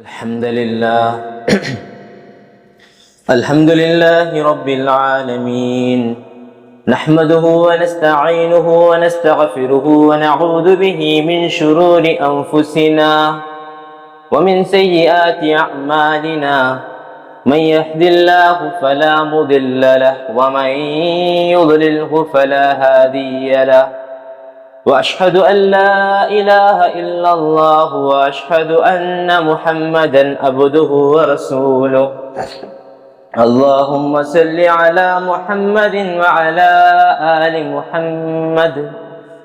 الحمد لله الحمد لله رب العالمين، نحمده ونستعينه ونستغفره ونعوذ به من شرور أنفسنا ومن سيئات أعمالنا. من يهد الله فلا مضل له ومن يضلله فلا هادي له، وأشهد أن لا إله إلا الله وأشهد أن محمدا عبده ورسوله. اللهم صل على محمد وعلى آل محمد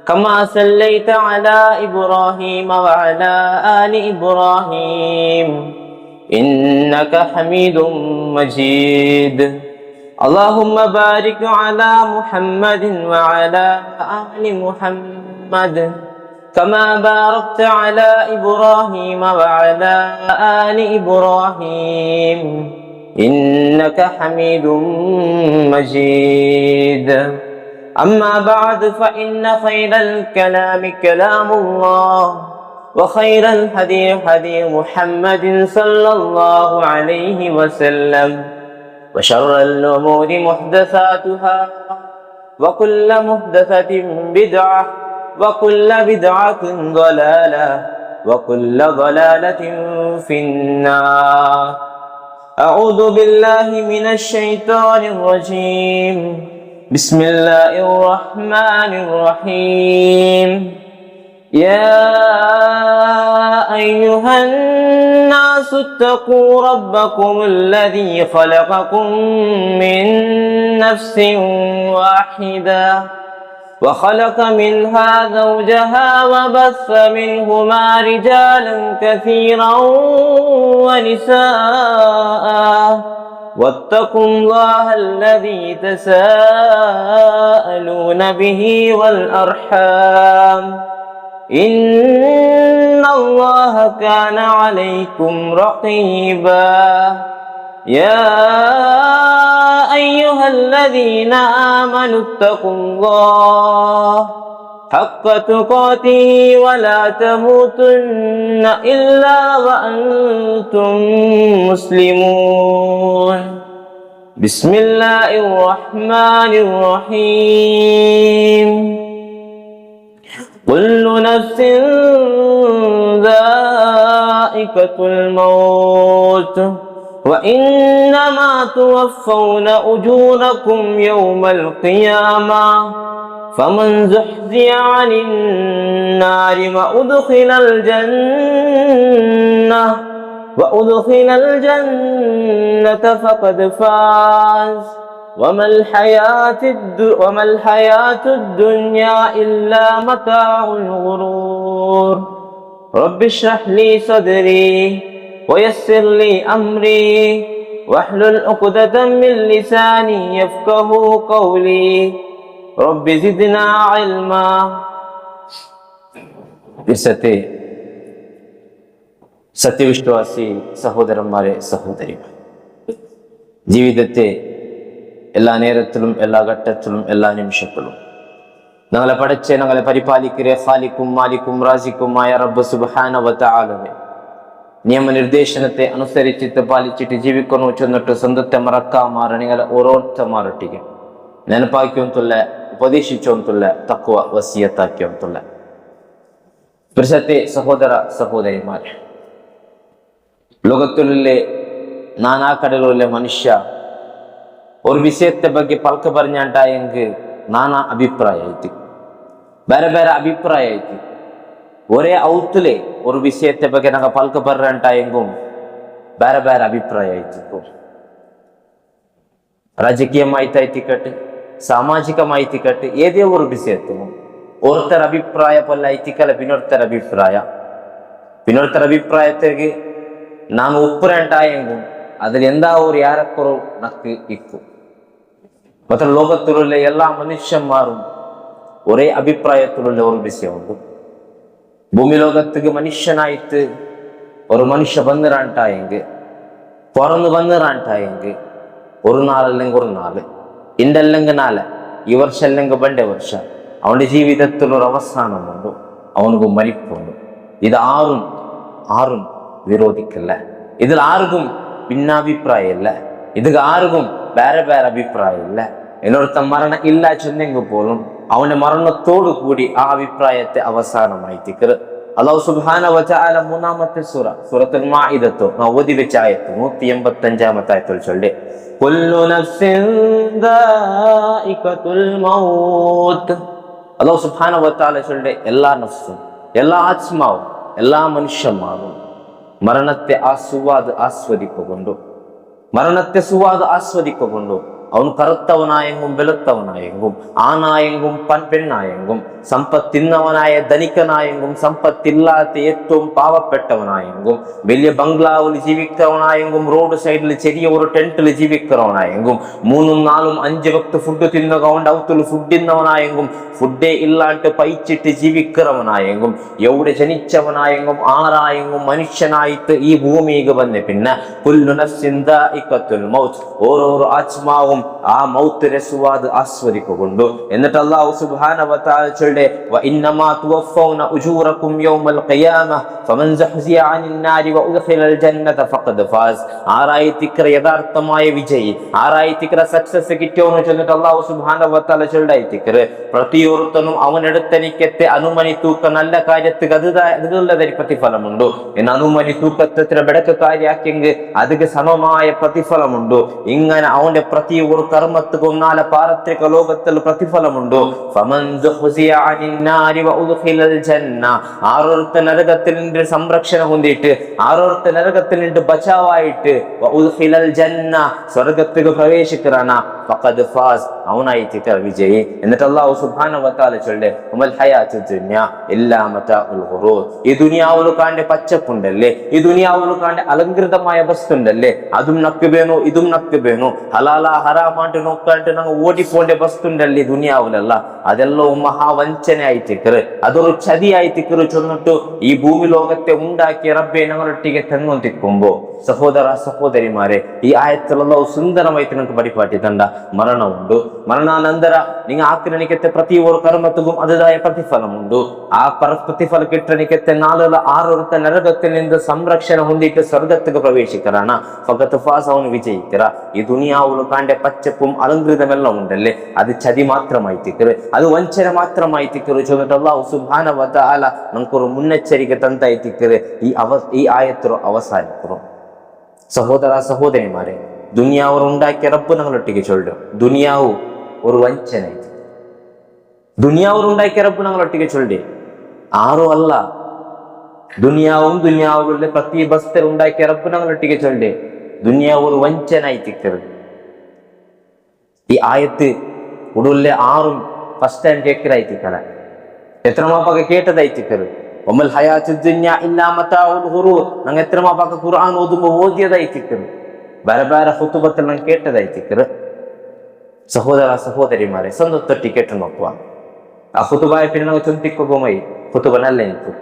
كما صليت على إبراهيم وعلى آل إبراهيم إنك حميد مجيد. اللهم بارك على محمد وعلى آل محمد كما باركت على إبراهيم وعلى آل إبراهيم إنك حميد مجيد. أما بعد، فإن خير الكلام كلام الله، وخير الهدي هدي محمد صلى الله عليه وسلم، وشر الأمور محدثاتها، وكل محدثة بدعة، وكل بدعة ضلالة، وكل ضلالة في النار. أعوذ بالله من الشيطان الرجيم. بسم الله الرحمن الرحيم. يا أيها الناس اتقوا ربكم الذي خلقكم من نفس واحدة، وخلق منها زوجها، وبث منهما رجالا كثيرا ونساء، واتقوا الله الذي تساءلون به والأرحام، إن الله كان عليكم رقيبا. يا أيها الذين آمنوا اتقوا الله حق تقاته ولا تموتن إلا وأنتم مسلمون. بسم الله الرحمن الرحيم. كل نفس ذائقة الموت، وإنما توفون أجوركم يوم القيامة، فمن زحزح عن النار وأدخل الجنة فقد فاز، وما الحياة الدنيا إلا متاع الغرور. رب اشرح لي صدري ويسر لي أمري واحلل عقدة من لساني يفقه قولي. رب زدنا علما. സത്യവിശ്വാസി സഹോദരന്മാരെ, സഹോദരിമാരെ, ജീവിതത്തെ എല്ലാ നേരത്തിലും എല്ലാ ഘട്ടത്തിലും എല്ലാ നിമിഷത്തിലും ഞങ്ങളെ പഠിച്ച് ഞങ്ങളെ പരിപാലിക്കരെ ഖാലിക്കും മാലിക്കും റാസിക്കുമായ റബ്ബ് സുബ്ഹാനഹു വ തആലയെ നിയമനിർദ്ദേശനത്തെ അനുസരിച്ചിട്ട് പാലിച്ചിട്ട് ജീവിക്കുന്നു ചെന്നിട്ട് സ്വന്തത്തെ മറക്കാമാറ് നിങ്ങളെ ഓരോരുത്തമാറട്ടിಗೆ ನೆನಪಾಕಿವಂತುಲ್ಲ, ಉಪದೇಶಿಸುವಂತುಲ್ಲ, ತಕ್ವ ವಸಿಯತ್ತಾಕಿವಂತುಲ್ಲ. ಪ್ರಿಸತೆ ಸಹೋದರ ಸಹೋದರಿಮಾರೆ, ಲೋಕದಲ್ಲೇ ನಾನಾ ಕಡೆಗಳಲ್ಲಿ ಮನುಷ್ಯ ஒரு விஷயத்தை ಬಗ್ಗೆ ಪಲ್ಕ ಬರ್ഞ്ഞാಂಟ ಎಂಗೆ ನಾನಾ ಅಭಿಪ್ರಾಯ ಐತಿ, ಬೇರೆ ಬೇರೆ ಅಭಿಪ್ರಾಯ ಐತಿ. ஒரே அவுத்துலே ஒரு விஷயத்தை ಬಗ್ಗೆ நாங்க பல்க படுறேன்டா எங்கும் ಬೇರೆ ಬೇರೆ ಅಭಿಪ್ರಾಯ ಐತಿ. ರಾಜಕೀಯ ಮಾಹಿತಿ ಐತಿ ಕಟ್ಟು, ಸಾಮಾಜಿಕ ಮಾಹಿತಿ ಕಟ್ಟು, ಏದೇ ஒரு விஷயத்தும் ஒருத்தர் ಅಭಿಪ್ರಾಯ ಪಲ್ಲ ಐತಿಕಲ್ಲ ಬಿನ್ನೊರ್ತರ ಅಭಿಪ್ರಾಯத்திற்கு நான் ஒப்புறேன்டா எங்கும் அதில் எந்த ஒரு யாரக்கொரு நக்கு இக்கு. மற்ற லோகத்தில் உள்ள எல்லா மனுஷன்மாரும் ஒரே அபிப்பிராயத்தில் உள்ள ஒரு விஷயம் உண்டு. பூமி லோகத்துக்கு மனுஷனாயிட்டு ஒரு மனுஷ வந்துறான்டா எங்கு, பிறந்து வந்துறான்டா எங்கு, ஒரு நாள் இல்லைங்க ஒரு நாள், ಇಂದಲ್ಲಂಗ ನಾಳೆ, ಈ ವರ್ಷ ಅಲ್ಲಂಗ ಬಂಡೆ ವರ್ಷ, ಅವನ ಜೀವಿತത്തിൽ ഒരു അവസാനമുണ്ട്, ಅವನಿಗೂ ಮರಿಪುಂಡು. ಇದು ಆರುಂ ವಿರೋಧಿಕ್ಕಲ್ಲ. ഇതിൽ ആർക്കും ഭിന്നാഭിപ്രായം ഇല്ല, ഇതിൽ ആർക്കും വേറെ വേറെ അഭിപ്രായം ഇല്ല. എന്നോടത്ത മരണം ഇല്ല ചെന്നെങ്കിൽ പോലും അവന്റെ മരണത്തോടു കൂടി ആ അഭിപ്രായത്തെ അവസാനമായി തിക്കറ്. അല്ലാഹു സുബ്ഹാനഹു വ തആല മൂന്നാമത്തെ സൂറത്തുൽ മാഇദത്ത് ഓതി വെച്ച ആയത്ത് 185 ആയത്തിൽ ചൊല്ലി കുല്ലു നഫ്സിൻ ദാഇഖത്തുൽ മൗത്ത്. അല്ലാഹു സുബ്ഹാനഹു വ തആല ചൊല്ലി എല്ലാ നഫ്സും, എല്ലാ ആത്മാവും, എല്ലാ മനുഷ്യന്മാരും മരണത്തെ ആസ്വദിക്കൊണ്ടു അവൻ കറുത്തവനായെങ്കും വെളുത്തവനായെങ്കും ആണായെങ്കും പെണ്ണായെങ്കും സമ്പത്തിന്നവനായ ധനികനായെങ്കും സമ്പത്തില്ലാത്ത ഏറ്റവും പാവപ്പെട്ടവനായെങ്കും വലിയ ബംഗ്ലാവിൽ ജീവിക്കുന്നവനായെങ്കും റോഡ് സൈഡിൽ ചെറിയ ഒരു ടെന്റിൽ ജീവിക്കുന്നവനായെങ്കും 3, 4, 5 വക്ത് ഫുഡ് തിന്നുകൊണ്ട് ഔത്തിൽ ഫുഡിന്നവനായെങ്കും ഫുഡേ ഇല്ലാണ്ട് പയിച്ചിട്ട് ജീവിക്കുന്നവനായെങ്കും എവിടെ ജനിച്ചവനായെങ്കും ആരായെങ്കും മനുഷ്യനായിട്ട് ഈ ഭൂമിക്ക് വന്ന് പിന്നെ കുല്ലു നഫ്സിൻ ദാഇഖത്തുൽ മൗത്ത് ഓരോരോ ആത്മാവും ആ മൗത്തിനെ സ്വാദ് ആസ്വദിക്കൊണ്ടു. എന്നിട്ട് അല്ലാഹു സുബ്ഹാനഹു വ തആല ചൊല്ലെ വ ഇന്നമാ തുവഫൗന ഉജൂറകും യൗമൽ ഖിയാമഹ ഫമൻ സഹ്സിയ അനിൻ നാരി വ ഉദ്ഖിലൽ ജന്നത ഫഖദ് ഫാസ്. ആരായിത്തിക്കറ യഥാർത്ഥമായ വിജയി, ആരായിത്തിക്കറ സക്സസ് കിട്ടിയോന്ന് ചൊല്ലിട്ട് അല്ലാഹു സുബ്ഹാനഹു വ തആല ചൊല്ലായിത്തിക്കറ പ്രതിയൊരുത്തനും അവനെടുത്തനിക്കത്തെ അനുമനി തൂക്ക നല്ല കാര്യത്തിക്ക് അതുള്ളതൊരു പ്രതിഫലമുണ്ട്. എന്ന് അനുമനി തൂക്കത്തെ ബെടക്ക് കാര്യാക്കിയെങ്കിൽ അതിക്ക് സമമായ പ്രതിഫലമുണ്ട്. ഇങ്ങനെ അവന്റെ പ്രതി ഒരു കർമ്മത്തിക്ക് ഒന്നാല പാരത്രിക ലോകത്തിൽ പ്രതിഫലമുണ്ട്. ആരോർത്ത നരകത്തിൽ നിന്ന് സംരക്ഷണം ಹೊಂದಿട്ട് ആരോർത്ത നരകത്തിൽ നിന്ന് ബച്ചാവായിട്ട് സ്വർഗത്തിക്ക് പ്രവേശിക്കാന ഫഖദ് ഫാസ് അവനായിത്തിക്കർ വിജയി. എന്നിട്ട് അല്ലാഹു സുബ്ഹാനഹു വ തആല ചൊല്ലെ വമൽ ഹയാത്തു ദുനിയ ഇല്ലാ മതാഉൽ ഖുറൂർ. ഈ ദുനിയാവിൽ കാണ്ട പച്ചപ്പുണ്ടല്ലേ, ഈ ദുനിയാവിൽ കാണ്ട അലങ്കൃതമായ വസ്തുണ്ടല്ലേ, അതും നക്ക് വേണോ ഇതും നക്ക് വേണോ, ഹലാല ഹറാമാണ്ട് നോക്കാണ്ട് ഞങ്ങൾ ഓടിപ്പോണ്ട വസ്തുണ്ടല്ലേ ദുനിയാവിലല്ല, അതെല്ലാം മഹാവഞ്ചന ആയിത്തിക്കറ്, അതൊരു ചതി ആയിത്തിക്കറ് ചൊന്നിട്ടു ഈ ഭൂമി ലോകത്തെ ഉണ്ടാക്കിയ റബ്ബെ ഞങ്ങളൊಟ್ಟಿಗೆ തെങ്ങൊന്തിക്കുമ്പോ സഹോദര സഹോദരിമാരെ ഈ ആയത്തുള്ള സുന്ദരമായിട്ട് നിങ്ങൾക്ക് പഠിപ്പാട്ടിത്തണ്ട. മരണമുണ്ട്, മരണാനന്തര നിങ്ങൾ ആക്രമിക്കത്തെ പ്രതി ഒരു കർമ്മത്തിനും അതിതായ പ്രതിഫലമുണ്ട്. ആ പ്രതിഫല കിട്ടണിക്കത്തെ നാളുള്ള ആറൊരുത്ത നരകത്തിൽ നിന്ന് സംരക്ഷണ ಹೊಂದಿട്ട് സ്വർഗത്തിക്ക് പ്രവേശിക്കറാണ് ഫഖത്ത് ഫാസ് അവന് വിജയിക്കറ. ഈ ദുനിയാവുൽ കാണ്ട പച്ചപ്പും അലങ്കൃതമെല്ലാം ഉണ്ടല്ലേ, അത് ചതി മാത്രമായി തിക്കറ്, അത് വഞ്ചന മാത്രമായി തിക്കറ് ചൊന്നിട്ട് അല്ലാഹു സുബ്ഹാനഹു വ തആല നമുക്കൊരു മുന്നച്ചരിಕೆ തന്തായി തിക്കറ് ഈ ആയത്തിലോ അവസാനിക്കുന്നു. സഹോദര സഹോദരിമാരെ, ദുനിയാവ് ഉണ്ടാക്കിയ റബ്ബ് ഞങ്ങളൊട്ടിಗೆ ചൊല്ലും ദുനിയാവ് ഒരു വഞ്ചന, ദുനിയാവ് ഉണ്ടാക്കിയ റബ്ബ് ഞങ്ങളൊട്ടിಗೆ ചൊല്ലേ ആരും അല്ല. ദുനിയാവുള്ള പ്രതി ബസ്തർ ഉണ്ടാക്കിയ റബ്ബ് ഞങ്ങളൊട്ടിಗೆ ചൊല്ലേ ദുനിയാവ് ഒരു വഞ്ചനായി തിക്കറ്. ഈ ആയത്ത് ഉടലെ ആറും ഫസ്റ്റ് ടൈം കേക്കറായി തിക്കറ, എത്ര മാപ്പൊക്കെ കേട്ടതായി തിക്കറ്. ഒമൽ ഹയാത്തു ദുനിയ ഇല്ലാ മതാഉൽ ഖുറൂർ ഞങ്ങൾ എത്ര മാപ്പൊക്കെ ഖുർആൻ ഓതുമ്പോൾ ഓതിയതായി തിക്കറ്, ബരബാര ഖുതുബത്തിൽ ഞങ്ങൾ കേട്ടതായി തിക്കറ്. സഹോദര സഹോദരിമാരെ, സ്വന്തത്തൊട്ടി കേട്ടു നോക്കുക. ആ ഖുതുബായ പിന്നെ ഞങ്ങൾ ചൊന്തിക്കുമ്പോയി ഖുതുബനല്ല എനിക്ക്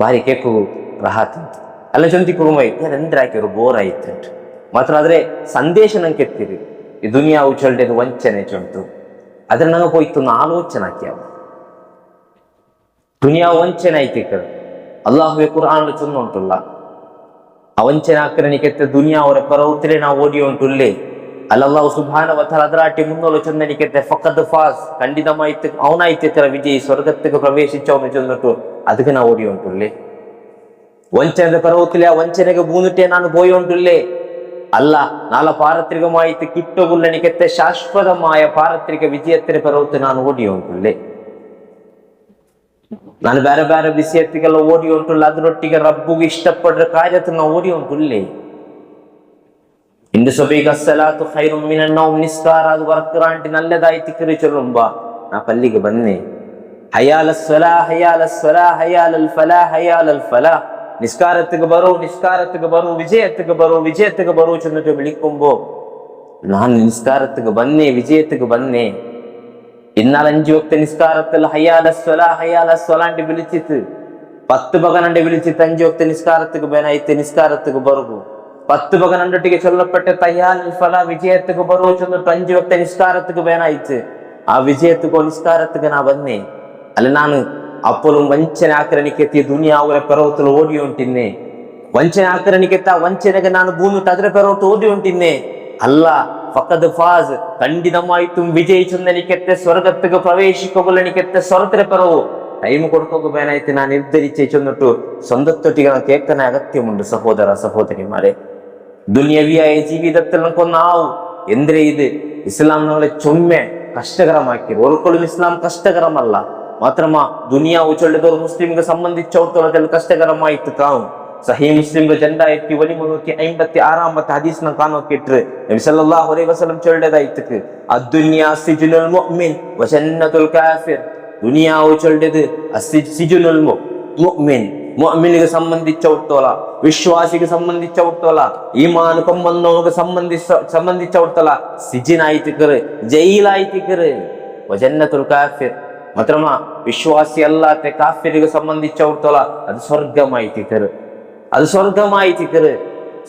ഭാര്യ കേൾക്കൂ റഹാത്തിಂತು ಅಲ್ಲ ಚೊಂತಿಕ್ಕುಮೈ ಎಂದ್ರಾಕಿ ഒരു ಬೋರಾಯ್ತುಂಟು ಮಾತ್ರ ಆದ್ರೆ ಸಂದೇಶ ನಂಗೆ ಎತ್ತಿರಿ ಈ ದುನಿಯಾವು ಚೊಲ್ಡೆದು ವಂಚನೆ ಚೊಂಟು ಅದ್ರ ನಂಗೆ ಹೋಯ್ತು ಆಲೋಚನೆ ಹಾಕ್ಯಾವ ದುನಿಯಾವು ವಂಚನೆ ಆಯ್ತಿಕ್ಕರು ಅಲ್ಲಾಹುವೆ ಕುರ್ಆನ್ ಚೊಂದುಂಟುಲ್ಲ ಆ ವಂಚನೆ ಹಾಕ್ರನಿಕೆತ್ತೆ ದುನಿಯಾವರ ಪರವತ್ತಿಲೆ ನಾವು ಓಡಿ ಉಂಟುಲ್ಲೇ ಅಲ್ಲಾಹು ಸುಬ್ಹಾನಹು ವ ತಆಲ ಅದರಾಟಿ ಮುನ್ನೋಲು ಚೊಂದನಿಕೆತ್ತೆ ಫಖದ್ ಫಾಸ್ ಖಂಡಿತಮಾಯ್ತು ಅವನಾಯ್ತಿತ್ತರ ವಿಜಯಿ ಸ್ವರ್ಗಕ್ಕೆ ಪ್ರವೇಶಿಸವನು ಚೊಂದಿಟ್ಟು ಅದಕ್ಕೆ ನಾವು ಓಡಿ ಉಂಟುಲ್ಲೇ ವಂಚನದ ಪರ್ವത്തിലെ ആ വഞ്ചനക്ക് പൂന്നിട്ടേ ನಾನು പോയി ഉണ്ടല്ലേ അല്ല നാളെ പാരത്രികമായിട്ട് കിട്ടുകൊള്ളനിക്കത്തെ ശാശ്വതമായ പാരത്രിക വിജയത്തിന്റെ പർവത്തിൽ ನಾನು ಓಡಿ ಉಂಟುಲ್ಲೇ ನಾನು ಬೇರೆ ಬೇರೆ ವಿಷಯತ್ತಿಗೆಲ್ಲ ಓಡಿ ಉಂಟುಲ್ಲ ಅದರೊಟ್ಟಿಗೆ ರಬ್ಬಿಗೆ ಇಷ್ಟಪಡುವ ಕಾರ್ಯಕ್ಕೆ ನಾವು ಓಡಿ ಉಂಟುಲ್ಲೇ ഇന്ന് സുബൈക അസ്സലാത്തു ഖൈറും മിനൻ നൗം നിസ്കാര അത് വർക്കറാണ്ടി നല്ലതായി തിക്രി ചൊല്ലുമ്പോ ആ പള്ളിക്ക് വന്നേ ഹയാലസ് സ്വലാ ഹയാലസ് സ്വലാ ഹയാലൽ ഫലാ ഹയാലൽ ഫലാ നിസ്കാരത്തിക്ക് ബറു വിജയത്തിക്ക് ബറു ചെന്നിട്ട് വിളിക്കുമ്പോ ഞാൻ നിസ്കാരത്തിക്ക് വന്നേ വിജയത്തിക്ക് വന്നേ എന്നാൽ 5 വക്ത നിസ്കാരത്തിൽ ഹയാലസ് സ്വലാണ്ടി വിളിച്ചിട്ട് 10 പകനണ്ടി വിളിച്ചിട്ട് 5 വക്ത നിസ്കാരത്തിക്ക് ബനായിട്ട് നിസ്കാരത്തിക്ക് ബറു 10 പകനണ്ടൊട്ടിಗೆ ചൊല്ലപ്പെട്ട തയ്യാൽ ഫല വിജയത്തിക്ക് ബറു ചെന്നിട്ട് 5 വക്ത നിസ്കാരത്തിക്ക് ബനായിട്ട് ആ വിജയത്തിക്കോ നിസ്കാരത്തിക്ക് നാ വന്നേ അല്ല ನಾನು ಅಪ್ಪಲು ವಂಚನೆ ಆಕ್ರಮಿಕೆತ್ತಿ ದುನಿಯಾವರ ಪರ್ವತಲು ಓಡಿ ಉಂಟಿನ್ನೆ ವಂಚನೆ ಆಕ್ರಣಿಕೆತ್ತ ವಂಚನೆಗೆ ನಾನು ಭೂಮಿ ತದ್ರ ಪೆರೋಟ್ಟು ಓದಿ ಉಂಟಿನ್ನೆ ಅಲ್ಲ ഫഖദ് ഫാസ് ಖಂಡಿതമായിട്ടും വിജയിച്ചെന്നെനിക്കെത്തെ സ്വർഗത്തേക്ക് പ്രവേശിക്കുകയെനിക്കെത്തെ സ്വർഗത്തിലെ പിറവു ടൈം കൊടുക്കുകയാനായിട്ട് ഞാൻ നിർദ്ധരിച്ച് ചെന്നിട്ടു സ്വന്തത്തൊട്ടികൾ കേൾക്കാൻ അഗത്യമുണ്ട് സഹോദര സഹോദരിമാരെ. ദുനിയവിയായ ജീവിതത്തിൽ നമുക്കൊന്നാവും എന്തിനാ ഇത് ഇസ്ലാം നമ്മളെ ചുമ്മ കഷ്ടകരമാക്കി. ഒരിക്കലും ഇസ്ലാം കഷ്ടകരമല്ല. മാത്രമാ ദുനിയാവ് ചൊല്ലത് ഒരു മുസ്ലിമിനെ സംബന്ധിച്ചിടത്തോളം കഷ്ടകരമായിട്ട് കാണും. സഹീഹ് മുസ്ലിം 2356 ഹദീസ് നാം കാണോക്കിട്ട് നബി സല്ലല്ലാഹു അലൈഹി വസല്ലം ചൊല്ലതായിട്ട് അദ്ദുനിയ സിജ്നുൽ മുഅ്മിൻ വജന്നത്തുൽ കാഫിർ. ദുനിയാവ് ചൊല്ലത് സിജ്നുൽ മുഅ്മിൻ, മുഅ്മിനിಗೆ സംബന്ധിച്ചിടത്തോളം വിശ്വാസിಗೆ സംബന്ധിച്ചിടത്തോളം ഈമാൻ കൊമ്പന്നോಗೆ സംബന്ധിച്ചിടത്തോളം സിജ്നായിട്ടിക്കറ് ജയിലായിട്ടിക്കറ് വജന്നത്തുൽ കാഫിർ. മാത്രമാ വിശ്വാസി അല്ലാത്ത കാഫിರಿಗೆ സംബന്ധിച്ചിടത്തോളം അത് സ്വർഗമായിട്ടിക്കറ്, അത് സ്വർഗമായിട്ടിക്കറ്.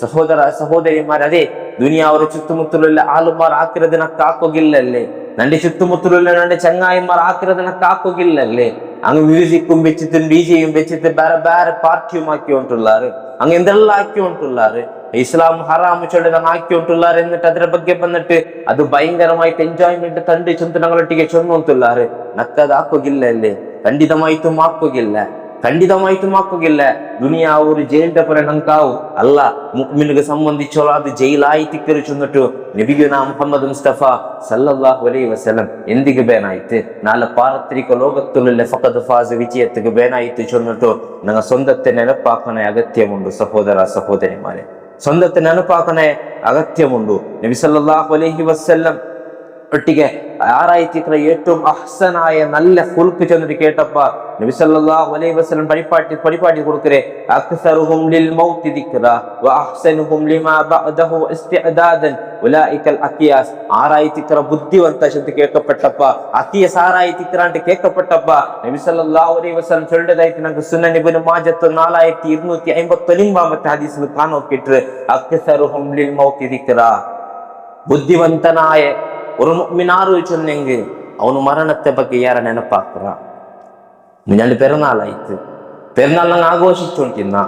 സഹോദര സഹോദരിമാർ, അതെ ദുനിയാവರ ചുറ്റുമുത്തലുള്ള ആളുമാർ ആക്കിരതിനൊക്കെ ആക്കുകയില്ലല്ലേ? നന്റെ ചുറ്റുമുത്തലുള്ള നന്റെ ചങ്ങായിമാർ ആക്കിരതിനൊക്കെ ആക്കുകയില്ലല്ലേ? അങ്ങ് മ്യൂസിക്കും വെച്ചിട്ട് ഡിജെയും വെച്ചിട്ട് ಬೇರೆ ಬೇರೆ ಪಾರ್ಟಿയും ആക്കി കൊണ്ടുള്ളാറ്, അങ്ങ് എന്തെല്ലാം ആക്കി കൊണ്ടുള്ളാറ്, ഇസ്ലാം ഹറാമ് ചൊല്ലതങ്ങ് ആക്കി കൊണ്ടുള്ളാറ്. എന്നിട്ട് അതിനെ ಬಗ್ಗೆ ಬಂದಿട്ട് അത് ഭയങ്കരമായിട്ട് എൻജോയ്മെന്റ് കണ്ട് ചുന്തനങ്ങളൊಟ್ಟಿಗೆ ചൊന്നുകൊണ്ടുള്ളാറ്. നക്കത് ആക്കുകയില്ലല്ലേ? ಖಂಡಿತമായിട്ടും ആക്കുകയില്ല, ಖಂಡಿತമായിട്ടും ആക്കുകയില്ല. ദുനിയാവ് ഒരു ജയിലിന്റെ പോലെ നമുക്കാവും അല്ല. മുഅ്മിനിಗೆ സംബന്ധിച്ചോളം അത് ജയിലായിട്ടിക്കറി ചെന്നിട്ടു നബിയുനാ മുഹമ്മദ് മുസ്തഫ സല്ലല്ലാഹു അലൈഹി വസല്ലം എന്തിಗೆ ಬೇನಾಯ್ತು ನಾಳೆ ಪಾರತ್ರಿಕ ಲೋಕത്തുള്ള ഫഖദ് ഫാസ് വിജയത്തിക്ക് ಬೇನಾಯ್ತು ചെന്നിട്ടു നിങ്ങൾ സ്വന്തത്തെ ನೆನಪಾಕണ അഗത്യമുണ്ട് സഹോദര സഹോദരിമാരെ. സ്വന്തത്തെ ನೆನಪಾಕണ അഗത്യമുണ്ട്. നബി സല്ലല്ലാഹു അലൈഹി വസല്ലം ഒട്ടിಗೆ ആറായിത്തിക്കറ ഏറ്റവും അഹ്സനായ നല്ല ഹുൽക്ക് ചെന്നിട്ട് കേട്ടപ്പ നബി സല്ലല്ലാഹു അലൈഹി വസല്ലം പരിപാടി കൊടുക്കരെ അക്സറുഹും ലിൽ മൗതി ദിക്റ വ അഹ്സനുഹും ലിമാ ബഅദഹു ഇസ്തിഅദാദൻ ഉലൈകൽ അഖിയാസ്. ആറായിത്തിക്കറ ബുദ്ധിವಂತ ശബ്ദ കേൾക്കപ്പെട്ടപ്പ, അഖിയാസ് ആറായിത്തിക്കറ ಅಂತ കേൾക്കപ്പെട്ടപ്പ നബി സല്ലല്ലാഹു അലൈഹി വസല്ലം ചൊല്ലതായിട്ട് നമുക്ക് സുനൻ ഇബ്നു മാജത്ത് 4259 ഹദീസിൽ കാണോക്കിട്ട് അക്സറുഹും ലിൽ മൗതി ദിക്റ. ബുദ്ധിವಂತനായ ഒരു മുഅ്മിനാറ് ചൊന്നെങ്കിൽ അവന് മരണത്തെ ಬಗ್ಗೆ ಯಾರ ನೆನಪಾಕ್ರ? മുഞ്ഞാണ്ട് പെരുന്നാളായിട്ട് പെരുന്നാൾ ഞങ്ങൾ ആഘോഷിച്ചോണ്ടിരുന്ന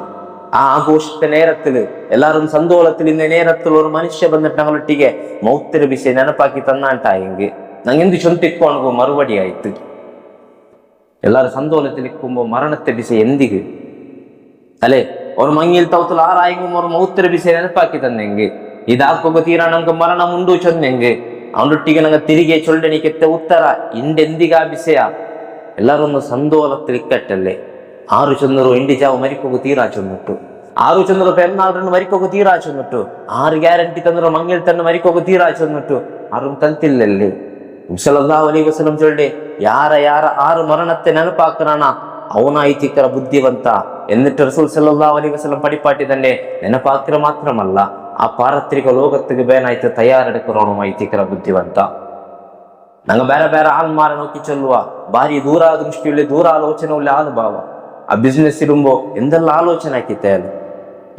ആ ആഘോഷത്തെ നേരത്തില് എല്ലാവരും സന്തോളത്തിൽ ഇന്ന നേരത്തിൽ ഒരു മനുഷ്യ വന്നിട്ട് ഞങ്ങളൊട്ടിಗೆ മൗത്തിര വിഷയം ನೆನಪಾക്കി തന്നാട്ടായെങ്കിൽ ഞങ്ങൾ എന്ത് ചൊന്തിക്കോണു മറുപടി ആയിട്ട് എല്ലാവരും സന്തോളത്തിലിരിക്കുമ്പോ മരണത്തെ വിഷയം എന്തിക്ക് അല്ലെ? ഒരു മങ്ങിൽ തൗത്തിൽ ആറായെങ്കും ഒരു മൗത്തിര വിഷയം ನೆನಪಾക്കി തന്നെങ്കിൽ ഇതാക്കുക തീരാ നമുക്ക് മരണം ഉണ്ടു ചൊന്നെങ്കിൽ അവനൊട്ടിಗೆ ನಂಗೆ ತಿರುಗಿ ಚೊಲ್ಡನಿಕೆತ್ತ ಉತ್ತರ ಇಂಡೆಂದಿಗ ವಿಷಯ ಎಲ್ಲರೂ ಒಂದು ಸಂದೋಲത്തിൽ ഇക്കട്ടല്ലേ. 6 ചൊന്നൂರು ಇಂಡಿ ಜಾವು ಮರಿಕೋಗು ತೀರಾ ಚೊന്നിಟ್ಟು, 6 ಚೊನ್ನೂರು ಪೆರ್ನಾಳನ್ನು ಮರಿಕೋಗು ತೀರಾ ಚೊന്നിಟ್ಟು, 6 ಗ್ಯಾರಂಟಿ ತಂದ್ರು ಮಂಗಿಲ್ ತನ್ನ ಮರಿಕೋಗು ತೀರಾ ಚೊന്നിಟ್ಟು ಆರು ಕಲ್ತಿಲ್ಲಲ್ಲಿ. ಸല്ലല്ലാഹು ಅಲೈಹಿ ವಸಲ್ಲಂ ചൊല്ലെ ಯಾರ 6 മരണത്തെ ನೆನಪಾಕறாನ ಅವನಾಯ್ತಿಕರ ബുദ്ധിವಂತ. എന്നിട്ട് റസൂൽ സല്ലല്ലാഹു അലൈഹി വസല്ലം പടിപ്പാട്ടി തന്നെ ನೆನಪಾക്കിರ മാത്രമല്ല ആ പാരത്രിക ലോകത്തേക്ക് ಬೇನಾಯ್ತು തയ്യാറെടുക്കണമായിത്തിക്കറ ബുദ്ധിವಂತ. ഞങ്ങൾ ಬೇರೆ ಬೇರೆ ആൾമാരെ നോക്കി ചൊല്ലുക ഭാരി ദൂരാദൃഷ്ടിയുള്ള ദൂരാലോചന ഉള്ള ആളുഭാവ. ആ ബിസിനസ് ഇടുമ്പോ എന്തെല്ലാം ആലോചന ആക്കിത്തേലും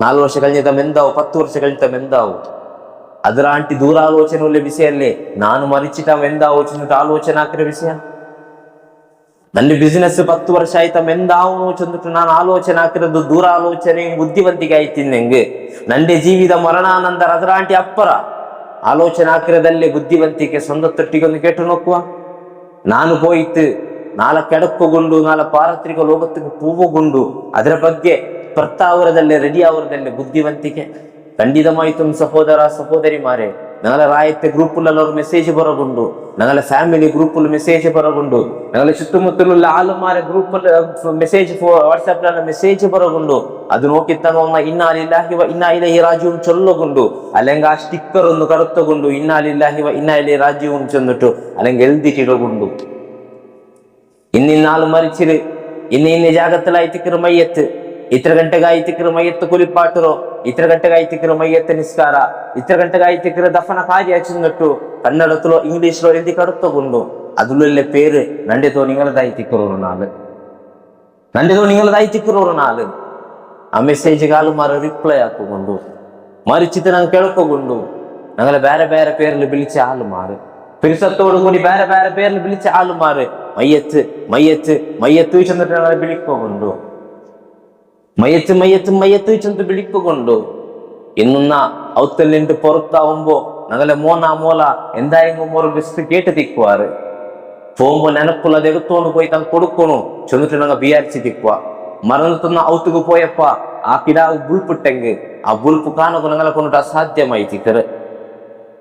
4 ವರ್ಷ കഴിഞ്ഞിട്ട് എന്താവും, 10 ವರ್ಷ കഴിഞ്ഞിട്ട് എന്താവും, അതിലാണ്ടി ദൂരാലോചന ഉള്ള വിഷയല്ലേ. ನಾನು മരിച്ചിട്ട് എന്താവും ചെന്നിട്ട് ആലോചന ആക്കിയ വിഷയം. നന്റെ ബിസിനസ് 10 ವರ್ಷ ആയിട്ട് എന്താവുന്നു ചെന്നിട്ട് ನಾನು ಆಲೋಚನೆ ಹಾಕಿರೋದು ದೂರಾಲೋಚನೆയും ಬುದ್ಧಿವಂತಿಕೆ ಆಯ್ತಿನ್ನೆಂಗೆ നന്റെ ജീവിത മരണാനന്തര അതിലാണ്ടി അപ്പറ ആലോചന ആക്കിരതല്ലേ ബുദ്ധിವಂತಿಕೆ. സ്വന്തത്തൊട്ടിಗೆ ഒന്ന് കേട്ടു നോക്കുക. ನಾನು പോയിട്ട് നാളെ കിടപ്പുകൊണ്ടു നാളെ പാരത്രിക ലോകത്തേക്ക് പൂവുകൊണ്ടു ಅದರ ಬಗ್ಗೆ പ്രത്താവരതല്ലേ റെഡി ആവരതല്ലേ ബുദ്ധിವಂತಿಕೆ. ಖಂಡಿತമായിട്ടും സഹോദര സഹോദരിമാരെ, ഞങ്ങളെ റായത്തെ ഗ്രൂപ്പിലുള്ള ഒരു മെസ്സേജ് പുറകുണ്ടു, ഞങ്ങളെ ഫാമിലി ഗ്രൂപ്പിൽ മെസ്സേജ് പുറകുണ്ടു, ഞങ്ങളെ ചുറ്റുമുത്തിലുള്ള ആളുമാരെ ഗ്രൂപ്പിൽ മെസ്സേജ് വാട്സാപ്പിലുള്ള മെസ്സേജ് പുറകുണ്ടു. അത് നോക്കി തങ്ങ ഇന്നാ ലില്ലാഹി വ ഇന്നാ ഇലൈഹി റാജിഊൻ ചൊല്ലുകൊണ്ടു, അല്ലെങ്കിൽ ആ സ്റ്റിക്കർ ഒന്ന് കറുത്തുകൊണ്ടു ഇന്നാ ലില്ലാഹി വ ഇന്നാ ഇലൈഹി റാജിഊൻ ചെന്നിട്ടു അല്ലെങ്കിൽ എഴുതിട്ടിടുകൊണ്ടു. ഇന്നാൾ മരിച്ചിട്ട് ഇന്ന ജാഗത്തിലായിത്തിക്കറ് മയ്യത്ത്, ഇത്ര ഗಂಟೆಗಾಯ್ತಿಕ್ಕರು ಮಯ್ಯತ್ತು ಕುಲಿಪಾಟರು, ಇತರ ಗಂಟೆಗಾಯ್ತಿಕ್ಕರು ಮಯ್ಯತ್ತು ನಿಸ್ಕಾರ, ಇತರ ಗಂಟೆಗಾಯ್ತಿಕ್ಕರು ದಫನ ಕಾರ್ಯ ചെന്നിട്ടു കന്നഡത്തിലോ ഇംഗ്ലീഷിലോ എഴുതി കറുത്തുകൊണ്ടു. അതിലുള്ള പേര് നന്റെതോ നിങ്ങളതായിത്തിക്കറോ ഒരു നാള്, നന്റെതോ നിങ്ങളതായിത്തിക്കറോ ഒരു നാള്. ആ മെസ്സേജ് കാലുമാരെ റിപ്ലൈ ആക്കുകൊണ്ടു മരിച്ചിട്ട് ഞങ്ങൾ കേൾക്കുകൊണ്ടു. ഞങ്ങളെ ಬೇರೆ ಬೇರೆ പേരിൽ വിളിച്ച ആളുമാറ്, പിരിസത്തോടു കൂടി ಬೇರೆ ಬೇರೆ പേരിൽ വിളിച്ച ആളുമാറ് മയ്യത്ത് മയ്യത്ത് മയ്യത്ത് ചെന്നിട്ട് ഞങ്ങളെ വിളിക്കുകൊണ്ടു. മയ്യത്ത് മയ്യത്ത് മയ്യത്ത് ചെന്ന് വിളിക്കുകൊണ്ടു എന്നുന്ന ഔത്തല്ലിന്റെ പുറത്താവുമ്പോ ഞങ്ങളെ മോല എന്തായെങ്കിലും ഒരു ബെസ്റ്റ് കേട്ട് തിക്കുവാറ് പോകുമ്പോ ನೆನಪುಲ್ಲ അത് എടുത്തോണ്ട് പോയി തങ്ങ് കൊടുക്കണു ചെന്നിട്ട് ഞങ്ങൾ വിചാരിച്ച് തിക്കുക മരണത്തുന്ന ഔത്തുക്ക് പോയപ്പ ആ കിടാവ് ബുൾപ്പിട്ടെങ്കിൽ ആ ബുൾപ്പ് കാണുക ഞങ്ങളെ കൊണ്ടിട്ട് അസാധ്യമായി തിക്കറ്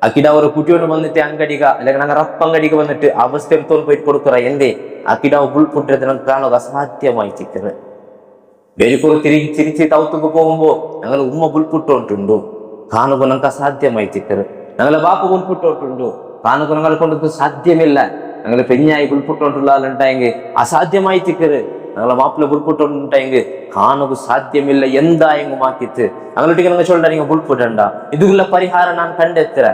ആ കിടാവ് ഒരു കുട്ടിയോട് വന്നിട്ട് അങ്കടിക അല്ലെങ്കിൽ ഞങ്ങൾ റപ്പങ്കടിക വന്നിട്ട് അവസ്ഥ എടുത്തോണ്ട് പോയിട്ട് കൊടുക്കറ എന്തേ ആ കിടാവ് ബുൾപ്പിട്ടത് ഞങ്ങൾക്ക് കാണുക അസാധ്യമായി തിക്കറ് ಬೇರಿಕೂರು ತಿರಿಸಿ ತೌತುಕು പോകുമ്പോ ഞങ്ങൾ ഉമ്മ ബുൾപ്പിട്ടോണ്ടുണ്ടു കാണുക ഞങ്ങൾക്ക് അസാധ്യമായി തിക്കറ് ഞങ്ങളെ ബാപ്പ ബുൾപ്പിട്ടോണ്ടുണ്ടു കാണുക ഞങ്ങളെ കൊണ്ട് സാധ്യമില്ല ഞങ്ങളെ പെഞ്ഞായി ബുൾപ്പിട്ടോണ്ടുള്ള ആളുണ്ടായെങ്കിൽ അസാധ്യമായി തിക്കറ് ഞങ്ങളെ മാപ്പിള ബുൾപ്പിട്ടോണ്ടുണ്ടായെങ്കിൽ കാണുക സാധ്യമില്ല എന്തായെങ്കിലും മാറ്റിത്ത് ഞങ്ങളൊಟ್ಟಿಗೆ ഞങ്ങൾ ചൊല്ല നിങ്ങൾ ബുൾപ്പിട്ടണ്ട ഇതുള്ള പരിഹാരം ഞാൻ കണ്ടെത്തര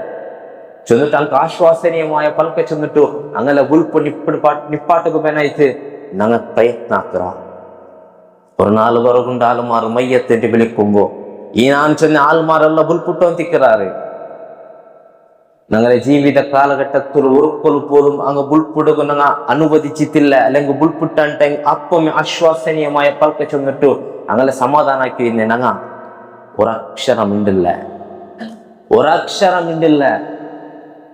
ചെന്നിട്ട് ഞങ്ങൾക്ക് ആശ്വാസനീയമായ പലക്കെ ചെന്നിട്ടു അങ്ങനെ ബുൾപ്പ് നിപ്പാട്ടുക ಬೇನಾಯ್ತು ഞങ്ങൾ പ്രയത്നാക്കറ ഒരു 4 പേരുകൊണ്ട് ആൾമാർ മയ്യത്തിട്ട് വിളിക്കുമ്പോ ഈ ഞാൻ ചെന്ന ആൾമാരെല്ലാം ബുൾപ്പിട്ടോ തിക്കറാറ് ഞങ്ങളുടെ ജീവിത കാലഘട്ടത്തിൽ ഒരിക്കൽ പോലും അങ്ങ് ബുൾപ്പിടുക ഞങ്ങൾ അനുവദിച്ചിട്ടില്ല അല്ലെങ്കിൽ ബുൾപ്പിട്ട അപ്പം ആശ്വാസനീയമായ പൽക്ക ചെന്നിട്ടു ഞങ്ങളെ സമാധാനാക്കി ഞങ്ങൾ ഒരക്ഷരമുണ്ടില്ല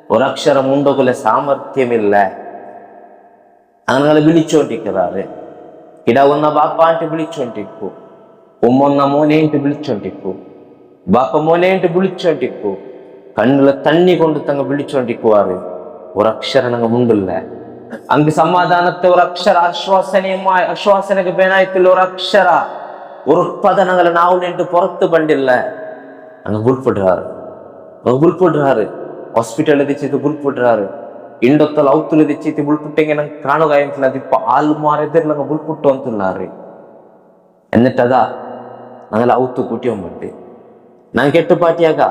ഒരക്ഷരമുണ്ടകുല സാമർഥ്യമില്ല അങ്ങനെ വിളിച്ചോണ്ടിരിക്കാറ് കിടാവുന്ന ബാപ്പാൻട്ട് വിളിച്ചോണ്ടിരിക്കൂ ഉമ്മൊന്ന മോനേൻട്ട് വിളിച്ചോണ്ടിരിക്കൂ ബാപ്പ മോനേൻട്ട് വിളിച്ചോണ്ടിരിക്കൂ കണ്ണിലെ തണ്ണി കൊണ്ട് തങ്ങ വിളിച്ചോണ്ടിരിക്കുവാറ് ഒരക്ഷരം ഞങ്ങൾ മുണ്ടില്ല അങ്ങ് സമാധാനത്തെ ഒരക്ഷര ആശ്വാസനക്ക് ಬೇನಾಯ್ತಿಲ್ಲ ഒരക്ഷര ഒരു പദ ഞങ്ങളെ നാവിനെട്ട് പുറത്ത് പണ്ടില്ല അങ്ങ് ബുൾപ്പിടുறாரு ಹಾಸ್ಪಿಟಲ್ ಎದಿಚ್ಚಿತ್ತು ಬುಲ್ಪುಟ್ರಾರು ಇಂಡೊತ್ತಲ್ಲ ಔತುಲು ಎದಿಚ್ಚಿತ್ತು ಬುಲ್ಪುಟ್ಟೆಂಗೆ ನಂಗೆ ಕಾಣುಗ ಅಂತಿಲ್ಲ അതിപ്പ ആൾമാരെതിരെ ഞങ്ങൾ ബുൾപുട്ടു ಅಂತಿಲ್ಲಾರಿ എന്നിട്ടതാ ഞങ്ങൾ ഔത്ത് കൂട്ടിയൊമ്പട്ട് ഞാൻ കെട്ടുപാട്ടിയാക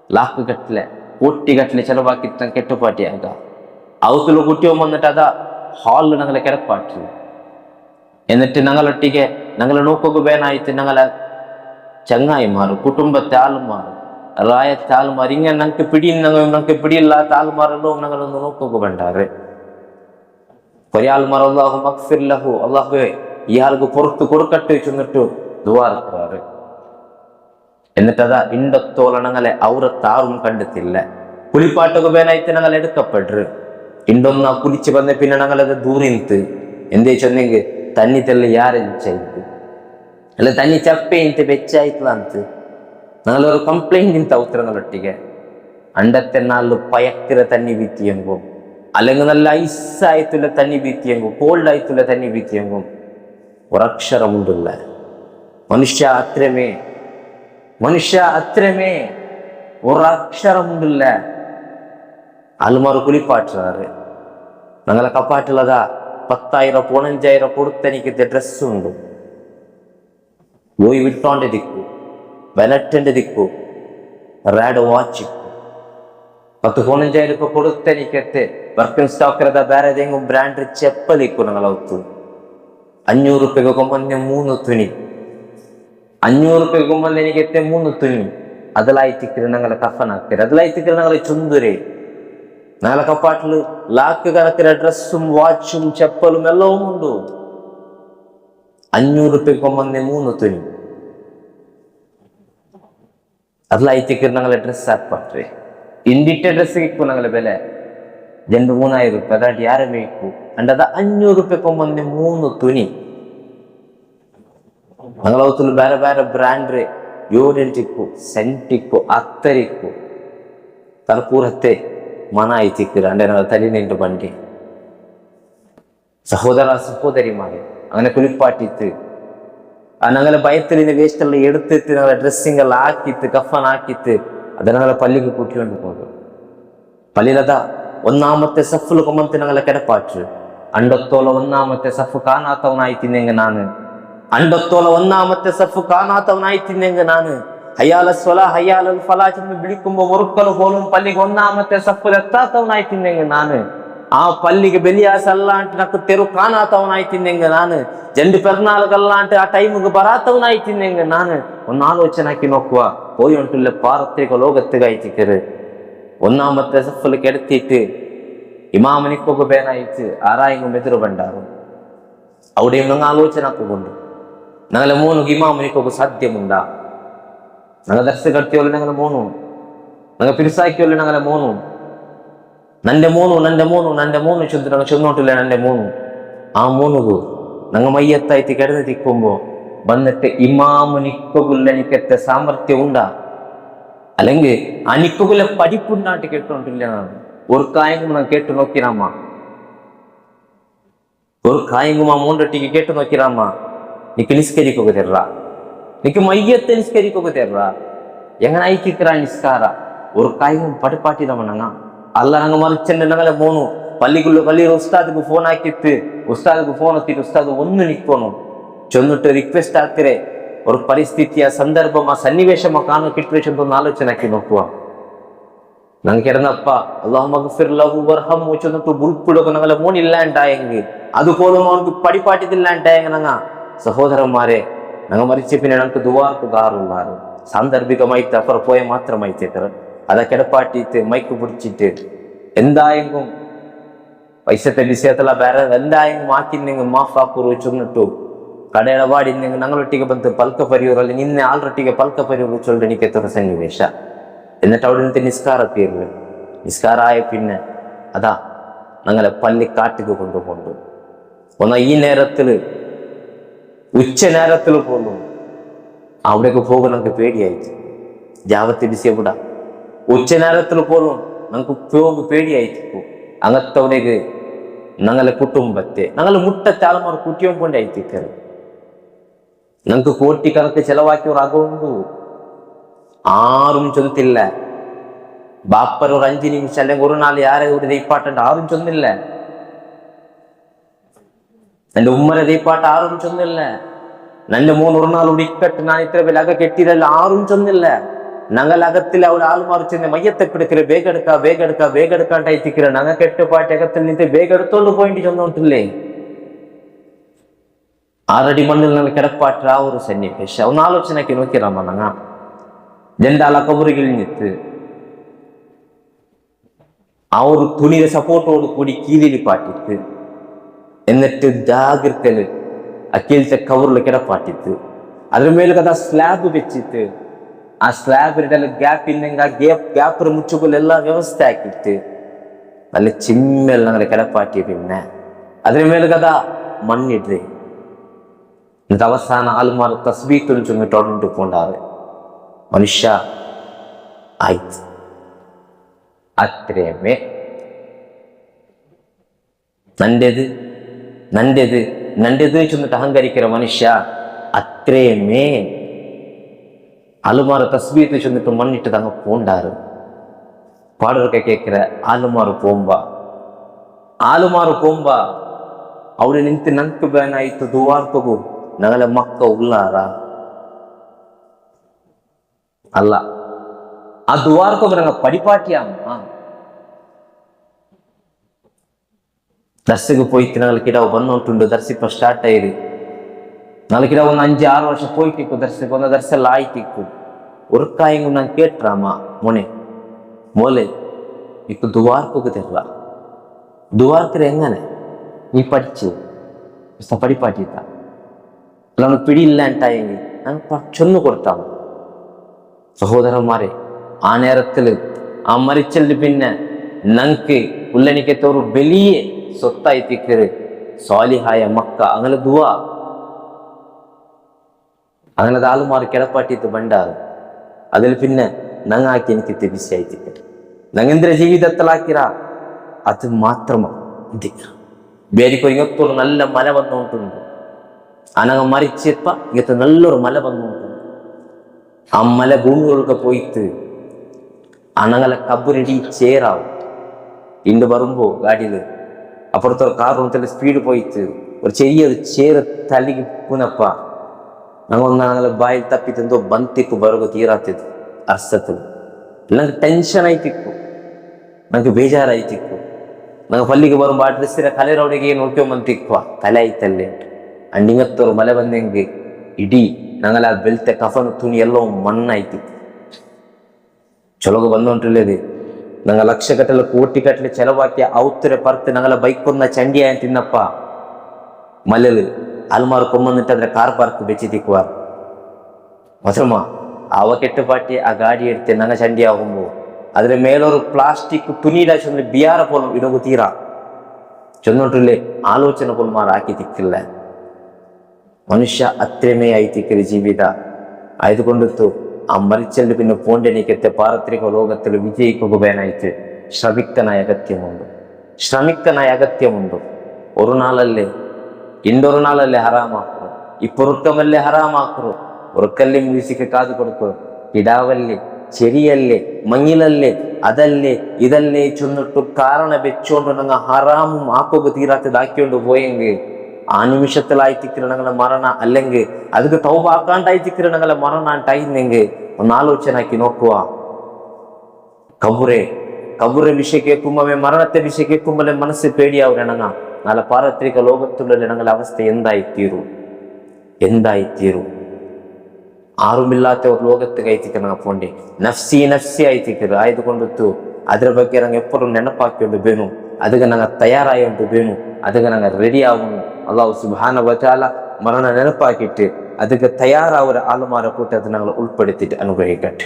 ലാക്ക് കട്ടിലെ കോട്ടിಗಟ್ಟಲೆ ചെലവാക്കിട്ട് ഞാൻ കെട്ടുപാട്ടിയാക ഔത്തുಲು കൂട്ടിയൊമ്പന്നിട്ട് അതാ ഹാളിൽ ഞങ്ങളെ കിടപ്പാട്ടി എന്നിട്ട് ഞങ്ങളൊಟ್ಟಿಗೆ ഞങ്ങളെ നോക്കുക ಬೇನಾಯ್ತು ഞങ്ങളെ ചങ്ങായിമാರು കുടുംബത്തെ ആൾമാರು ರಾಯತ್ ಆಲ್ಮಾರ್ ಹಿಂಗೆ ನಂಗೆ പിടിയില്ല ആൾമാരെല്ലോ ഞങ്ങളൊന്ന് നോക്കുക വേണ്ടാറ് ഒരു ആൾമാർ അള്ളാഹു മഗ്ഫിർ ലഹു അള്ളാഹുവേ ഇയാൾക്ക് പുറത്ത് കൊടുക്കട്ടെ ചെന്നിട്ട് ദുആർക്കാറ് എന്നിട്ടതാ ഇണ്ടത്തോളം ഞങ്ങളെ ഔറത്താറും കണ്ടെത്തില്ല കുളിപ്പാട്ടൊക്കെ ಬೇನಾಯ್ತು ഞങ്ങൾ എടുക്കപ്പെട്ടു ഇണ്ടൊന്ന കുളിച്ച് വന്ന പിന്നെ ഞങ്ങളത് ദൂരിന്ത് എന്തേ ചെന്നെങ്കിൽ തന്നിത്തെല്ലാം ಯಾರೆಲ್ಲ ചെയ്ത് അല്ല തന്നി ചപ്പേಂತ ಬೆಚ್ಚಾಯ್ತಲ್ಲ ಅಂತ ഞങ്ങളൊരു കംപ്ലൈന്റ് ಇಂತ ഉത്തരങ്ങളൊട്ടിಗೆ അണ്ടത്തെ നാല് പയക്കിര തന്നി വീത്തിയെങ്കും അല്ലെങ്കിൽ നല്ല ഐസായിട്ടുള്ള തന്നി വീത്തിയെങ്കും കോൾഡ് ആയിട്ടുള്ള തന്നി വീത്തിയെങ്കും ഒരക്ഷരമുണ്ടില്ല മനുഷ്യ അത്രമേ ഒരക്ഷരമുണ്ടില്ല ആൾമാർ കുളിപ്പാട്ടുறாரு ഞങ്ങളെ കപ്പാട്ടുള്ളതാ 10,000 15,000 കൊടുത്തെനിക്ക് ഡ്രസ്സുണ്ട് പോയി വിട്ടോണ്ട് ദിക്കു ബെലറ്റിന്റെ ദിക്കു റാഡ് വാച്ച് 10-15,000 കൊടുത്തെനിക്കത്തെ വർക്കിംഗ് സ്റ്റോക്കರದ ಬೇರೆ ಏതെങ്കിലും ಬ್ರ್ಯಾಂಡ್ ചെപ്പലിക്കു ഞങ്ങൾ ഔത്തു 500 രൂപയ്ക്ക് മുന്നേ 3 തുണി 500 രൂപയ്ക്ക് മുന്നേ എനിക്കെത്തെ 3 തുണി അതിലായിട്ടിക്കല് ഞങ്ങളെ കഫനാക്കര് അതിലായിട്ടിക്കല് ഞങ്ങളെ ചുന്തുരെ ഞങ്ങളെ കപ്പാട്ടില് ലാക്ക് കണക്കിന് ഡ്രസ്സും വാച്ചും ചെപ്പലും എല്ലാം ഉണ്ട് 500 രൂപയ്ക്ക് മുന്നേ 3 തുണി അതിലായിട്ടിക്കല് ഞങ്ങളെ ഡ്രസ്സ് ആക്പാട്ടെ ಇಂಡಿಟ್ಟ ಡ್ರೆಸ್ಸಿಗೆ ಇಕ್ಕು ನಂಗಲ ಬೆಲೆ 2,000-3,000 ರೂಪಾಯಿ ಅದಾಟಿ ಯಾರೇ ಬೇಕು ಅಂಡ್ ಅದ 500 ರೂಪಾಯಿ ಕೊಂಬಂದೆ 3 ತುನಿ ಮಂಗಳವತ್ತಲು ಬೇರೆ ಬೇರೆ ಬ್ರ್ಯಾಂಡ್ ರೇ ಯೋಡೆಂಟಿಕ್ಕು ಸೆಂಟಿಕ್ಕು ಅತ್ತರಿಕ್ಕು ತಲಪೂರತ್ತೆ ಮನ ಆಯ್ತಿಕ್ಕಿರ ಅಂಡೆ ನಾವು ತಲೆ ನಿಂಟು ಬಂಡಿ സഹോദര സഹോദരിമാരെ അങ്ങനെ കുളിപ്പാട്ടിത്ത് ഞങ്ങളെ ഭയത്തിൽ വേസ്റ്റ് എല്ലാം എടുത്തിട്ട് ഞങ്ങളെ ഡ്രസ്സിങ് എല്ലാം ആക്കിത്ത് കഫൻ ആക്കിത്ത് ಅದನ್ನೆಲ್ಲ ಪಲ್ಲಿಗೆ ಕೂಟ್ಕೊಂಡು ಹೋದು ಪಲ್ಲಿಲದ ഒന്നാമത്തെ സഫിൽ കൊമ്പത്തി ഞങ്ങളെ കിടപ്പാറ്റ് അണ്ടത്തോല ഒന്നാമത്തെ സഫ് കാണാത്തവനായി തിന്നെങ്ക നാന് അണ്ടത്തോല ഒന്നാമത്തെ സഫ് കാണാത്തവനായി തിന്നെങ്ക നാന് ഹയ്യാല സ്വല ഹയ്യാലൽ ഫലാ ചെന്ന് വിളിക്കുമ്പോ മുറുക്കൽ പോലും പള്ളിക്ക് ഒന്നാമത്തെ സഫിൽ എത്താത്തവനായി തിന്നെങ്ക നാന് ആ പള്ളിക്ക് ബലിയാസ് അല്ലാണ്ട് നക്ക് തെരു കാണാത്തവനായി തിന്നെങ്ക നാന് ജണ്ട് പെരുന്നാളുകല്ലാണ്ട് ആ ടൈമിಗೆ ಬರಾತವನಾയി ತಿನ್ನೆಂಗ ನಾನು ಒಂದು ಆಲೋಚನೆ ಹಾಕಿ ನೋക്കുക പോയി ഉണ്ടുള്ള പാർത്തിക ലോകത്തുകായിട്ടിക്കര് ഒന്നാമത്തെ സഫിൽ കിടത്തിയിട്ട് ഇമാമനിക്കൊക്കെ ಬೇನಾಯ್ತು ആരായെങ്കിലും എതിര് പണ്ടാറും അവിടെയും ഞങ്ങൾ ആലോചന ആക്കുകൊണ്ട് ഞങ്ങളെ മോന് ഇമാമിനിക്കൊക്കെ സാധ്യമുണ്ടാ ഞങ്ങൾ ദർശ കടത്തിയോലെ ഞങ്ങളെ മോനു ഞങ്ങൾ പിരിസാക്കിയോലെ ഞങ്ങളെ മോനു നന്റെ മോನು ചൊല്ലിട്ട് ഞങ്ങൾ ചൊന്നോട്ടില്ല നന്റെ മോನು ആ മോനുgu ഞങ്ങൾ മയ്യത്തായിട്ട് കിടന്ന് തിക്കുമ്പോ വന്നിട്ട് ഇമാമു നിക്കുള്ള എനിക്കെത്ത സാമർത്ഥ്യം ഉണ്ടാ അല്ലെങ്കിൽ ആ നിക്കുള്ള പഠിപ്പുണ്ടായിട്ട് കേട്ടോണ്ടില്ല ഒരു കായങ്കും ഞാൻ കേട്ടു നോക്കിരാമ്മ ഒരു കായങ്കും ആ മൂണ്ടൊട്ടിക്ക് കേട്ടു നോക്കിരാമ്മ നിക്ക് നിസ്കരിക്കുക തെറ നിക്ക് മയ്യത്തെ നിസ്കരിക്കുക തെറ എങ്ങനെ അയക്കിക്കിറ നിസ്കാര ഒരു കായങ്കും പഠിപ്പാട്ടിടമണ്ണ അല്ല ഞങ്ങൾ മറിച്ചെന്നെ ഞങ്ങളെ മോನು പള്ളിയിൽ ഉസ്താദിക്ക് ഫോൺ ആക്കിയിട്ട് ഉസ്താദിക്ക് ഫോൺ എത്തിയിട്ട് ഉസ്താദ് ഒന്ന് നിൽക്കണം ചൊന്നിട്ട് ರಿಕ್ವೆಸ್ಟ್ ಆಗ್ತಿರೆ ഒരു ಪರಿಸ್ಥಿತಿಯ ಸಂದರ್ಭ ಸನ್ನಿವೇಶ ಕಾಣೋ ಕಿಟ್ವೇಶನ್ ಒಂದು ಆಲೋಚನೆ ಹಾಕಿ ನೋಡುವ ನಂಗೆ കിടന്നപ്പ അല്ലാഹു മഗ്ഫിർ ലഹു വർഹമു ചൊന്നിട്ട് ബുൾപ്പിടുക ഞങ്ങളെ മോൻ ഇല്ലാണ്ടായെങ്കിൽ അതുപോലെ അവർക്ക് പഠിപ്പാട്ടില്ലാണ്ടായെങ്കിൽ ഞങ്ങ സഹോദരന്മാരെ ഞങ്ങൾ മരിച്ച പിന്നെ ഞങ്ങൾക്ക് ദുവാക്ക് കാറുള്ളാറ് സാന്ദർഭികമായിട്ട് അപ്പുറം പോയ മാത്രമായിട്ടേക്കറ് അതെ കിടപ്പാട്ടിട്ട് മൈക്ക് പിടിച്ചിട്ട് എന്തായെങ്കിലും പൈസത്തെ വിഷയത്തില ಬೇರೆ എന്തായെങ്കിലും മാക്കില്ലെങ്കിൽ മാഫാക്കുറു ചൊന്നിട്ടു ಕಡೆಯಡಬಾಡಿಂದ ഞങ്ങളൊಟ್ಟಿಗೆ ಬಂತು ಪಲ್ಕ ಪರಿಯೂರಲ್ಲಿ ನಿನ್ನೆ ಆಲ್ರೊಟ್ಟಿಗೆ ಪಲ್ಕ ಪರಿಯೂರು ಚೊಲ್ಲು ನಿಕ್ಕೆತ್ತರ ಸನ್ನಿವೇಶ എന്നിട്ട് അവിടെ നിന്ന് നിസ്കാര തീർന്നു നിസ്കാരായ പിന്നെ അതാ ഞങ്ങളെ പള്ളി കാട്ടിക്ക് കൊണ്ടുപോണ്ടു ഒന്ന ഈ നേരത്തില് ഉച്ച നേരത്തിൽ പോലും അവിടേക്ക് പോകാൻ ഞങ്ങൾക്ക് പേടിയായിട്ട് ജാവത്ത് ബിസിയവിട ഉച്ച നേരത്തിൽ പോലും ഞങ്ങൾക്ക് പോക പേടിയായിട്ട് അങ്ങത്തവിടേക്ക് ഞങ്ങളെ കുടുംബത്തെ ഞങ്ങളെ മുട്ടത്തെ ആൾമാർ കുട്ടിയും കൊണ്ടായിത്തിക്കറ് ഞങ്ങൾക്ക് കോട്ടിക്കണക്ക് ചെലവാക്കിയവർ അകമുണ്ടു ആരും ചൊന്നില്ല ബാപ്പർ ഒരു 5 നിമിഷം അല്ലെങ്കിൽ ഒരു നാൾ യാരെ ഒരു ദൈപ്പാട്ടുണ്ട് ആരും ചൊന്നില്ല എന്റെ ഉമ്മരെ ദൈപ്പാട്ട് ആരും ചൊന്നില്ല നന്റെ മോൻ ഒരു നാൾ ഉടിക്കട്ട് ഞാൻ ഇത്ര പേര് അക കെട്ടിയതല്ല ആരും ചൊന്നില്ല ഞങ്ങൾ അകത്തിൽ അവർ ആൾമാർ ചെന്ന് മയ്യത്തെ പിടിക്കല് വേഗെടുക്കാണ്ടായിത്തിക്കല് ഞങ്ങൾ കെട്ടുപാട്ട് അകത്തിൽ നിന്ന് വേഗെടുത്തോണ്ട് പോയിട്ട് ചൊന്നോട്ടില്ലേ 6 അടി മണ്ണിൽ ഞങ്ങൾ കിടപ്പാട്ട് ആ ഒരു സന്നിവേശ ഒന്ന് ആലോചനയ്ക്ക് നോക്കിയാമ ഞങ്ങ ജണ്ടാല കബറുകളിൽ നിന്നിട്ട് ആ ഒരു തുണിയുടെ സപ്പോർട്ടോട് കൂടി കീലിൽ പാട്ടിട്ട് എന്നിട്ട് ജാഗ്രതയില് അക്കീലത്തെ കവറിൽ കിടപ്പാട്ടിട്ട് അതിന് മേലെ കഥ സ്ലാബ് വെച്ചിട്ട് ആ സ്ലാബിന്റെ ഗ്യാപ്പ് ഇല്ലെങ്കിൽ ആ ഗ്യാപ്പ് മുച്ചുകൊള്ള എല്ലാ വ്യവസ്ഥ ആക്കിയിട്ട് നല്ല ചിമ്മെല്ലാം ഞങ്ങളെ കിടപ്പാട്ടി പിന്നെ അതിന് മേലെ കഥ മണ്ണിട്ട് എന്നിട്ട് അവസാനം ആൾമാർ തസ്ബീഹ് ചൊന്നിട്ടോണ്ടിട്ട് പോണ്ടാറ് മനുഷ്യ ആയിത്ത് അത്രേമേ നന്റേത് ചൊന്നിട്ട് അഹങ്കരിക്കുന്ന മനുഷ്യ അത്രേമേ ആളുമാർ തസ്ബീഹ് ചൊന്നിട്ട് മണ്ണിട്ട് തങ്ങ പോണ്ടാറ് പാടുറൊക്കെ കേட்கிற ആളുമാർ പോകുമ്പോ അവിടെ നിಂತು ನಂಕು ಬೇನಾಯ್ತು ದುವಾರ್ಪಗು ഞങ്ങളെ മക്ക ഉള്ളാറാ അല്ല ആ ദ്വാർക്കൊക്കെ ഞങ്ങൾ പഠിപ്പാട്ടിയാമ്മ ദർശക്ക് പോയിട്ട് ഞങ്ങൾക്കിടവ് വന്നോട്ടുണ്ട് ദർശിപ്പ സ്റ്റാർട്ട് ആയത് ഞങ്ങൾക്കിടവ് ഒന്ന് 5-6 വർഷം പോയിട്ടിക്കു ദർശക്ക് ഒന്ന് ദർശെല്ലാം ആയിട്ടിക്കു ഒരു കാര്യം ഞാൻ കേട്ടാമ്മ മോലെ ഇപ്പൊ ദ്വാർക്കൊക്കെ തരുക ദ്വാർക്കര എങ്ങനെ നീ പഠിച്ചു പഠിപ്പാട്ടിത്ത അല്ല പിടിയില്ലാണ്ടായെങ്കിൽ ഞാൻ ചൊന്നു കൊടുത്താമോ സഹോദരന്മാരെ ആ നേരത്തില് ആ മരിച്ചല് പിന്നെ ഞങ്ങൾക്ക് ഉള്ളനിക്കത്തെ ഒരു വലിയ സ്വത്തായി തിക്കര് സ്വാലിഹായ മക്ക അങ്ങനെ ദുവാ അങ്ങനെ ആളുമാർ കിടപ്പാട്ടിട്ട് ബണ്ടാറ് അതിൽ പിന്നെ ഞങ്ങാക്കി എനിക്ക് തിരിച്ചായി തിക്കട്ട് ഞങ്ങെന്തിര ജീവിതത്തിലാക്കിറ അത് മാത്രമാണ് വേരിക്കോ ഇങ്ങത്തൊരു നല്ല മല വന്നുകൊണ്ടുണ്ട് അനങ്ങ മരിച്ചപ്പ ഇങ്ങനത്തെ നല്ലൊരു മല വന്നുകൊണ്ടുണ്ട് ആ മല ഭൂമികളൊക്കെ പോയിട്ട് അണങ്ങളെ കബറിടി ചേരാവും ഇണ്ട് വരുമ്പോ ഗാഡിയില് അപ്പുറത്തൊരു കാർ സ്പീഡ് പോയിട്ട് ഒരു ചെറിയൊരു ചേറ് തലಗಿ ಪುನಪ್ಪ ನಂಗೆ ಬಾಯಲ್ಲಿ ತಪ್ಪಿತೆಂದು ಬಂತಿಕ್ಕು ಬರೋದು ತೀರಾತಿತ್ತು ಅರ್ಸತ್ತು ನಂಗೆ ಟೆನ್ಷನ್ ಆಯ್ತಿಕ್ಕು ನಂಗೆ ಬೇಜಾರಾಯ್ತಿಕ್ಕು ನಂಗೆ ಪಲ್ಲಿಗೆ ಬರುമ്പോൾ ಆ ಡ್ರೆಸ್ಸಿನ ಕಲೆ ರೌಡಿಗೆ ನೋಡ್ಕೊಂಬಂತಿಕ್ವ ತಲೆ ಆಯ್ತಲ್ಲಿ ಅಂಡಿಂಗತ್ತವ್ರು ಮಲೆ ಬಂದಂಗೆ ಇಡೀ ನಂಗಲ್ಲ ಬೆಲ್ತೆ ಕಫನ ತುಣಿ ಎಲ್ಲೋ ಮಣ್ಣಾಯ್ತಿತ್ತು ಚಲೋಗ ಬಂದೊಂಟ್ರಿಲ್ಲದೆ ನಂಗೆ ಲಕ್ಷ ಗಟ್ಟಲೆ ಕೋಟಿ ಗಟ್ಟಲೆ ಚೆಲವಾಕಿ ಅವತ್ತರೆ ಪರ್ತೆ ನಂಗಲ್ಲ ಬೈಕ್ ಕೊಂದ ಚಂಡಿಯ ತಿನ್ನಪ್ಪ ಮಲೆಲು ആൽമാർ കൊമ്പന്നിട്ട് അതിന്റെ കാർ പാർക്ക് വെച്ച് തിക്കുവാർ മാത്രമാ അവ കെട്ടുപാട്ടി ആ ഗാഡി എടുത്ത് ഞങ്ങൾ ചണ്ടിയാകുമ്പോൾ അതിന് മേലൊരു പ്ലാസ്റ്റിക് തുണിയുടെ ചൊന്ന് ബിയാറ പോലും ഇടകു തീരാ ചൊന്നിട്ടില്ലേ ആലോചന പോലും ആക്കി തിക്കില്ല മനുഷ്യ അത്രമേ ആയി തിക്കരു ജീവിത ആയതുകൊണ്ടു ആ മരിച്ചല് പിന്നെ പോണ്ടെനിക്കത്തെ പാരത്രിക ലോകത്തിൽ വിജയിക്കുകയായിട്ട് ശ്രമിക്കനായ അഗത്യമുണ്ട് ഒരു നാളല്ലേ ഇണ്ടൊരു നാളല്ലേ ഹറാമാക്കു ഇപ്പൊറുക്കമല്ലേ ഹറാമാക്കു ഉറക്കല്ലേ മ്യൂസിക് കാതു കൊടുക്കു കിടാവല്ലേ ചെരിയല്ലേ മങ്ങിലല്ലേ അതല്ലേ ഇതല്ലേ ചൊന്നിട്ടു കാരണ വെച്ചോണ്ട് ഞങ്ങൾ ഹറാമും ആക്കുക തീരാത്തതാക്കിയോണ്ട് പോയെങ്കിൽ ആ നിമിഷത്തിലായിത്തിക്കിற ഞങ്ങളെ മരണ അല്ലെങ്കിൽ ಅದಕ್ಕೆ തൗബാക്കാണ്ടായിത്തിക്കിற ഞങ്ങളെ മരണ ഉണ്ടായിരുന്നെങ്കിൽ ഒന്ന് ആലോചനാക്കി നോക്കുക കബുറെ വിഷയ കേൾക്കുമ്പോ മരണത്തെ വിഷയ കേൾക്കുമ്പോഴേ മനസ്സ് പേടിയാവുരണങ്ങ നാളെ പാരത്രിക ലോകത്തുള്ള ഞങ്ങളുടെ അവസ്ഥ എന്തായിത്തീരും ആരുമില്ലാത്ത ഒരു ലോകത്ത് കയറ്റിക്കണ പോണ്ടി നഫ്സി ആയിത്തിക്കರು ആയതുകൊണ്ടു ಅದ್ರ ಬಗ್ಗೆ ನಂಗೆ ಎಪ್ಪರು ನೆನಪಾಕಿಕೊಂಡು ಬೇನು ಅದಕ್ಕೆ ನಂಗೆ ತಯಾರಾಯುಂಟು ಬೇನು ಅದಕ್ಕೆ ನಂಗೆ ರೆಡಿ ಆಗುನು ಅಲ್ಲಾಹು ಸುಬ್ಹಾನಹು ವ ತಆല ಮರಣ ನೆನಪಾಕಿಟ್ಟು ಅದಕ್ಕೆ ತಯಾರಾವರ ಆಲಮಾರ ಕೂಟದ ഞങ്ങൾ ഉൾപ്പെടുത്തിയിട്ട് അനുഗ്രഹിക്കട്ടെ.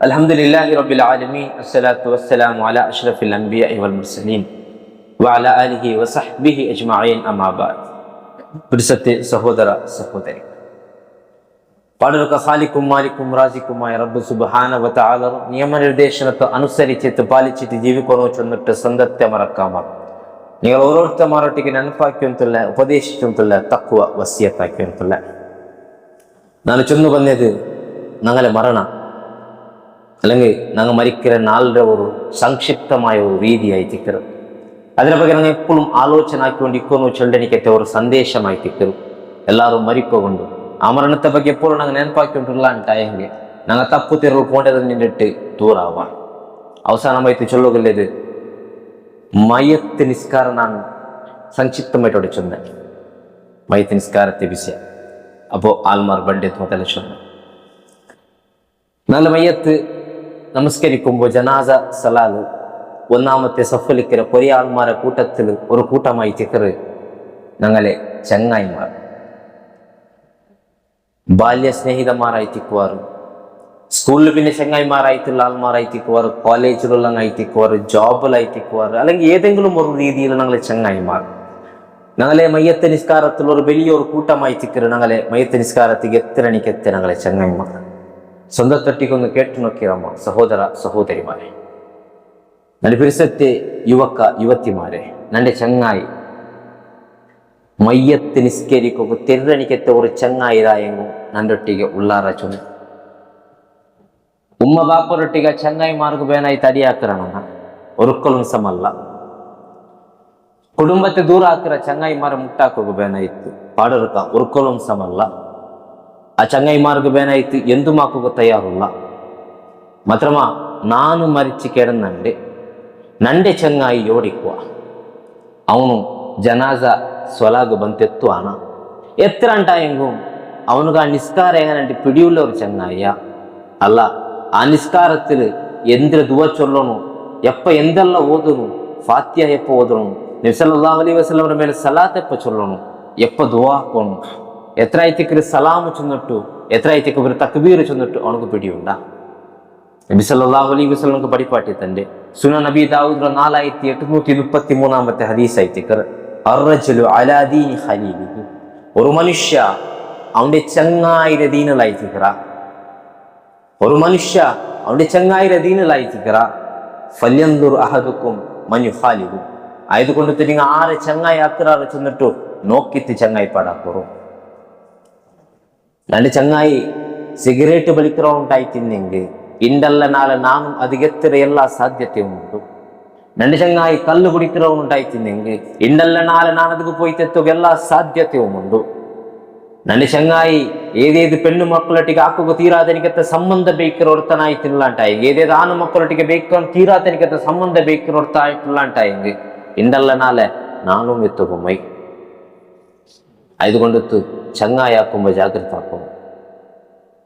അൽഹംദുലില്ലാഹി റബ്ബിൽ ആലമീൻ അസ്സലാത്തു വസ്സലാമു അലാ അഷ്റഫിൽ അൻബിയാഇ വൽ മുർസലീൻ വഅലാ ആലിഹി വസഹ്ബിഹി അജ്മഈൻ അമ്മാ ബഅദ്. പ്രിയപ്പെട്ട സഹോദര സഹോദരി, പാടുക ഖാലിക്കും മാലിക്കും റാസിക്കുമായ റബ്ബ് സുബ്ഹാനഹു വ തആല നിയമനിർദ്ദേശനത്തെ അനുസരിച്ചിട്ട് പാലിച്ചിട്ട് ജീവിക്കണോ ചെന്നിട്ട് സ്വന്തത്തെ മറക്കാമ നിങ്ങൾ ഓരോരുത്തമാരൊട്ടിക്ക് ನೆನಪಾಕಿಯಂತಲ್ಲ ಉಪದೇಶಿಸಂತಲ್ಲ ತಕ್ವ ವಸಿಯತ್ತಾಕಿಯಂತಲ್ಲ. ನಾನು ಚೊಂದು ಬಂದದು ഞങ്ങളെ മരണ അല്ലെങ്കിൽ ഞങ്ങൾ മരിക്കുന്ന നാളുടെ ഒരു സംക്ഷിപ്തമായ ഒരു രീതിയായി തിക്കರು. അതിനെ ಬಗ್ಗೆ ഞങ്ങൾ എപ്പോഴും ആലോചന ആക്കിക്കൊണ്ടിരിക്കുന്നു ചൊല്ലനിക്കത്തെ ഒരു സന്ദേശമായി തിക്കರು. എല്ലാവരും മരിക്കൊണ്ടു ആ മരണത്തെ ಬಗ್ಗೆ എപ്പോഴും ഞങ്ങൾ ನೆನಪಾಕಿಕೊಂಡಿರಲ್ಲ ಅಂಟಾಯಂಗೆ ഞങ്ങൾ ತಪ್ಪು ತಿರುಳು പോണ്ടതിൽ നിന്നിട്ട് ദൂരാവാൻ അവസാനമായിട്ട് ചൊല്ലുകല്ലേത് മയ്യത്ത് നിസ്കാരം ನಾನು സംക്ഷിപ്തമായിട്ടോടെ ചൊന്ന മയ്യത്ത് നിസ്കാരത്തെ വിഷയം. അപ്പോൾ ആൽമാർ ബണ്ടെത്ത് ಮೊದಲ ചൊന്ന നല്ല മയ്യത്ത് നമസ്കരിക്കുമ്പോൾ ജനാസ സലാല് ഒന്നാമത്തെ സഫലിക്കര കൊറേ ആൾമാരെ കൂട്ടത്തിൽ ഒരു കൂട്ടമായി തിക്കറ് ഞങ്ങളെ ചങ്ങായിമാർ ബാല്യ സ്നേഹിതന്മാരായി തിക്കുവാറ്, സ്കൂളിൽ പിന്നെ ചങ്ങായിമാരായിട്ടുള്ള ആൾമാരായി തിക്കുവാറ്, കോളേജിലുള്ള തിക്കുവാറ്, ജോബിലായി തിക്കുവാറ്, അല്ലെങ്കിൽ ഏതെങ്കിലും ഒരു രീതിയിൽ ഞങ്ങളെ ചങ്ങായിമാർ ഞങ്ങളെ മയ്യത്ത് നിസ്കാരത്തിൽ ഒരു വലിയൊരു കൂട്ടമായി തിക്കറ് ഞങ്ങളെ മയ്യത്ത് നിസ്കാരത്തിക്ക് എത്രണിക്കെത്തെ ഞങ്ങളെ ചങ്ങായിമാർ. സ്വന്തത്തൊട്ടിക്കൊന്ന് കേട്ടു നോക്കിയമ്മ സഹോദര സഹോദരിമാരെ, ನನ್ನ പിരിസത്തെ യുവത്തിമാരെ, ನನ್ನ ചങ്ങായി മയ്യത്ത് നിസ്കരിക്കുക തെരണിക്കത്തെ ഒരു ചങ്ങായിതായെങ്കും നണ്ടൊട്ടിಗೆ ഉള്ളാര ചൊന്നു ഉമ്മ ബാപ്പರೊಟ್ಟಿಗೆ ചങ്ങായിമാർക്ക് ಬೇನಾയി തടിയാക്കറണ ഒരിക്കലും സമല്ല. കുടുംബത്തെ ദൂರ ಹಾಕಿರ ചങ്ങായിമാരെ ಮುಟ್ಟಾಕೋಗ ಬೇನಾಯಿತು ಪಾಡರ್ಕ ഒരിക്കലും സമല്ല. ಆ ಚಂಗಾಯಿಮಾರ್ಗ ಬೇನಾಯ್ತು ಎಂದು ಮಾಕೋಗ ತಯಾರುಲ್ಲ. ಮಾತ್ರಮ ನಾನು ಮರಿಚಿ ಕೆಡನಂಡೆ ನಂಡೆ ಚಂಗಾಯಿ ಓಡಿಕುವ ಅವನು ಜನಾಜ സ്വലാഗ് ബന്തെത്തു ആണ് എത്ര ഉണ്ടായെങ്കും അവനുക്ക് ആ നിസ്കാരം എങ്ങനെ പിടിയുള്ള ഒരു ചങ്ങായ അല്ല. ആ നിസ്കാരത്തിൽ എന്തിന് ദുവ ചൊല്ലണു, എപ്പ എന്തെല്ലാം ഓതുന്നു, ഫാത്തിഹ എപ്പ ഓതണു, നബി സല്ലല്ലാഹു അലൈഹി വസല്ലമയുടെ മേലെ സലാത്ത് എപ്പ ചൊല്ലണു, എപ്പ ദുആ ആക്കണു, എത്ര ആയിത്തേക്ക് സലാം ചെന്നിട്ടു, എത്ര ആയിത്തേക്ക് ഒരു തക്ബീർ ചെന്നിട്ടു അവനക്ക് പിടിയുണ്ട. നബി സല്ലല്ലാഹു അലൈഹി വസല്ലമക്ക് പടിപ്പാട്ടി തന്റെ സുനൻ നബി ദാവൂദ് 4833 ഹദീസ് ആയിത്തേക്ക് അർറജുലു അലാ ദീനി ഖലീലിഹി, ഒരു മനുഷ്യ അവന്റെ ചങ്ങായിയുടെ ദീനിലായിത്തിക്കറ, ഒരു മനുഷ്യ അവന്റെ ചങ്ങായിയുടെ ദീനിലായിത്തിക്കറ. ഫല്യൻദുർ അഹദുക്കും മൻ യുഖാലിഹു, ആയതുകൊണ്ട് നിങ്ങൾ ആരെ ചങ്ങായി ആക്കിറാറ് ചെന്നിട്ടു നോക്കിത്ത് ചങ്ങായി പാടാക്കറു. രണ്ട് ചങ്ങായി സിഗരറ്റ് വലിക്കറ ഉണ്ടായിട്ടില്ലെങ്കിൽ ಇಂಡಲ್ಲ ನಾಳೆ ನಾನು ಅದಕ್ಕೆತ್ತರ ಎಲ್ಲ ಸಾಧ್ಯತೆ ಉಂಟು. ನನ್ನ ಚಂಗಾಯಿ ಕಲ್ಲು ಕುಡಿக்கிறವನು ഉണ്ടായിട്ടില്ലെങ്കിൽ ಇಂಡಲ್ಲ ನಾಳೆ ನಾನು ಅದಕ್ಕೆ പോയി ತೆತ್ತೋಗೆ ಎಲ್ಲ ಸಾಧ್ಯತೆ ಉಂಟು. ನನ್ನ ಚಂಗಾಯಿ ಏದೇದು ಪೆಣ್ಣು ಮಕ್ಕಳೊಟ್ಟಿಗೆ ಹಾಕುವ ತೀರಾತನಿಕತ್ತ ಸಂಬಂಧ ಬೇಕಿರೋಡ್ತಾನ ಆಯ್ತಿಲ್ಲಾಂಟಾಯಿ ಏದೇದು ಆನು ಮಕ್ಕಳೊಟ್ಟಿಗೆ ಬೇಕು ತೀರಾತನಿಕತ್ತ ಸಂಬಂಧ ಬೇಕಿರೋಡ್ತಾ ആയിട്ടുള്ളാണ്ടായെങ്കിൽ ഇണ്ടല്ല നാളെ നാളും എത്തുമ്പോൾ അതുകൊണ്ടു ചങ്ങായാക്കുമ്പോ ജാഗ്രത ആക്കും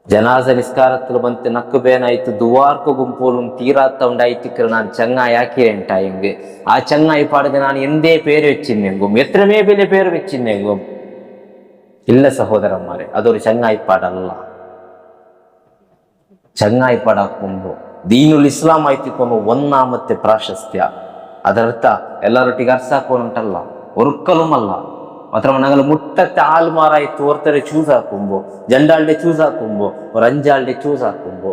ജനാസ നിസ്കാരത്തിൽ വന്നിട്ട് നക്കുബേനായിട്ട് ദുവാർക്കും പോലും തീരാത്ത ഉണ്ടായിട്ട് ഞാൻ ചങ്ങായാക്കിയിട്ടുണ്ടായെങ്കിൽ ആ ചങ്ങായി പാടുക ഞാൻ എന്തേ പേര് വെച്ചിരുന്നെങ്കും എത്രമേ വലിയ പേര് വെച്ചിരുന്നെങ്കും ഇല്ല സഹോദരന്മാരെ, അതൊരു ചങ്ങായിപ്പാടല്ല. ചങ്ങായിപ്പാടാക്കുമ്പോ ദീനുൽ ഇസ്ലാം ആയിട്ടിക്കൊന്നു ഒന്നാമത്തെ പ്രാശസ്ത്യ. ಅದರರ್ಥ ಎಲ್ಲರೊಟ್ಟಿಗೆ ಅರ್ಸಾಕೋನುಂಟಲ್ಲ, ಒರುಕ್ಕಲುಮಲ್ಲ. ಮಾತ್ರ ഞങ്ങൾ മുട്ടത്തെ ആൾമാറായിട്ട് ഓർത്തരെ ചൂസ് ആക്കുമ്പോ ജണ്ടാളുടെ ചൂസ് ആക്കുമ്പോ ഒരു അഞ്ചാളുടെ ചൂസ് ആക്കുമ്പോ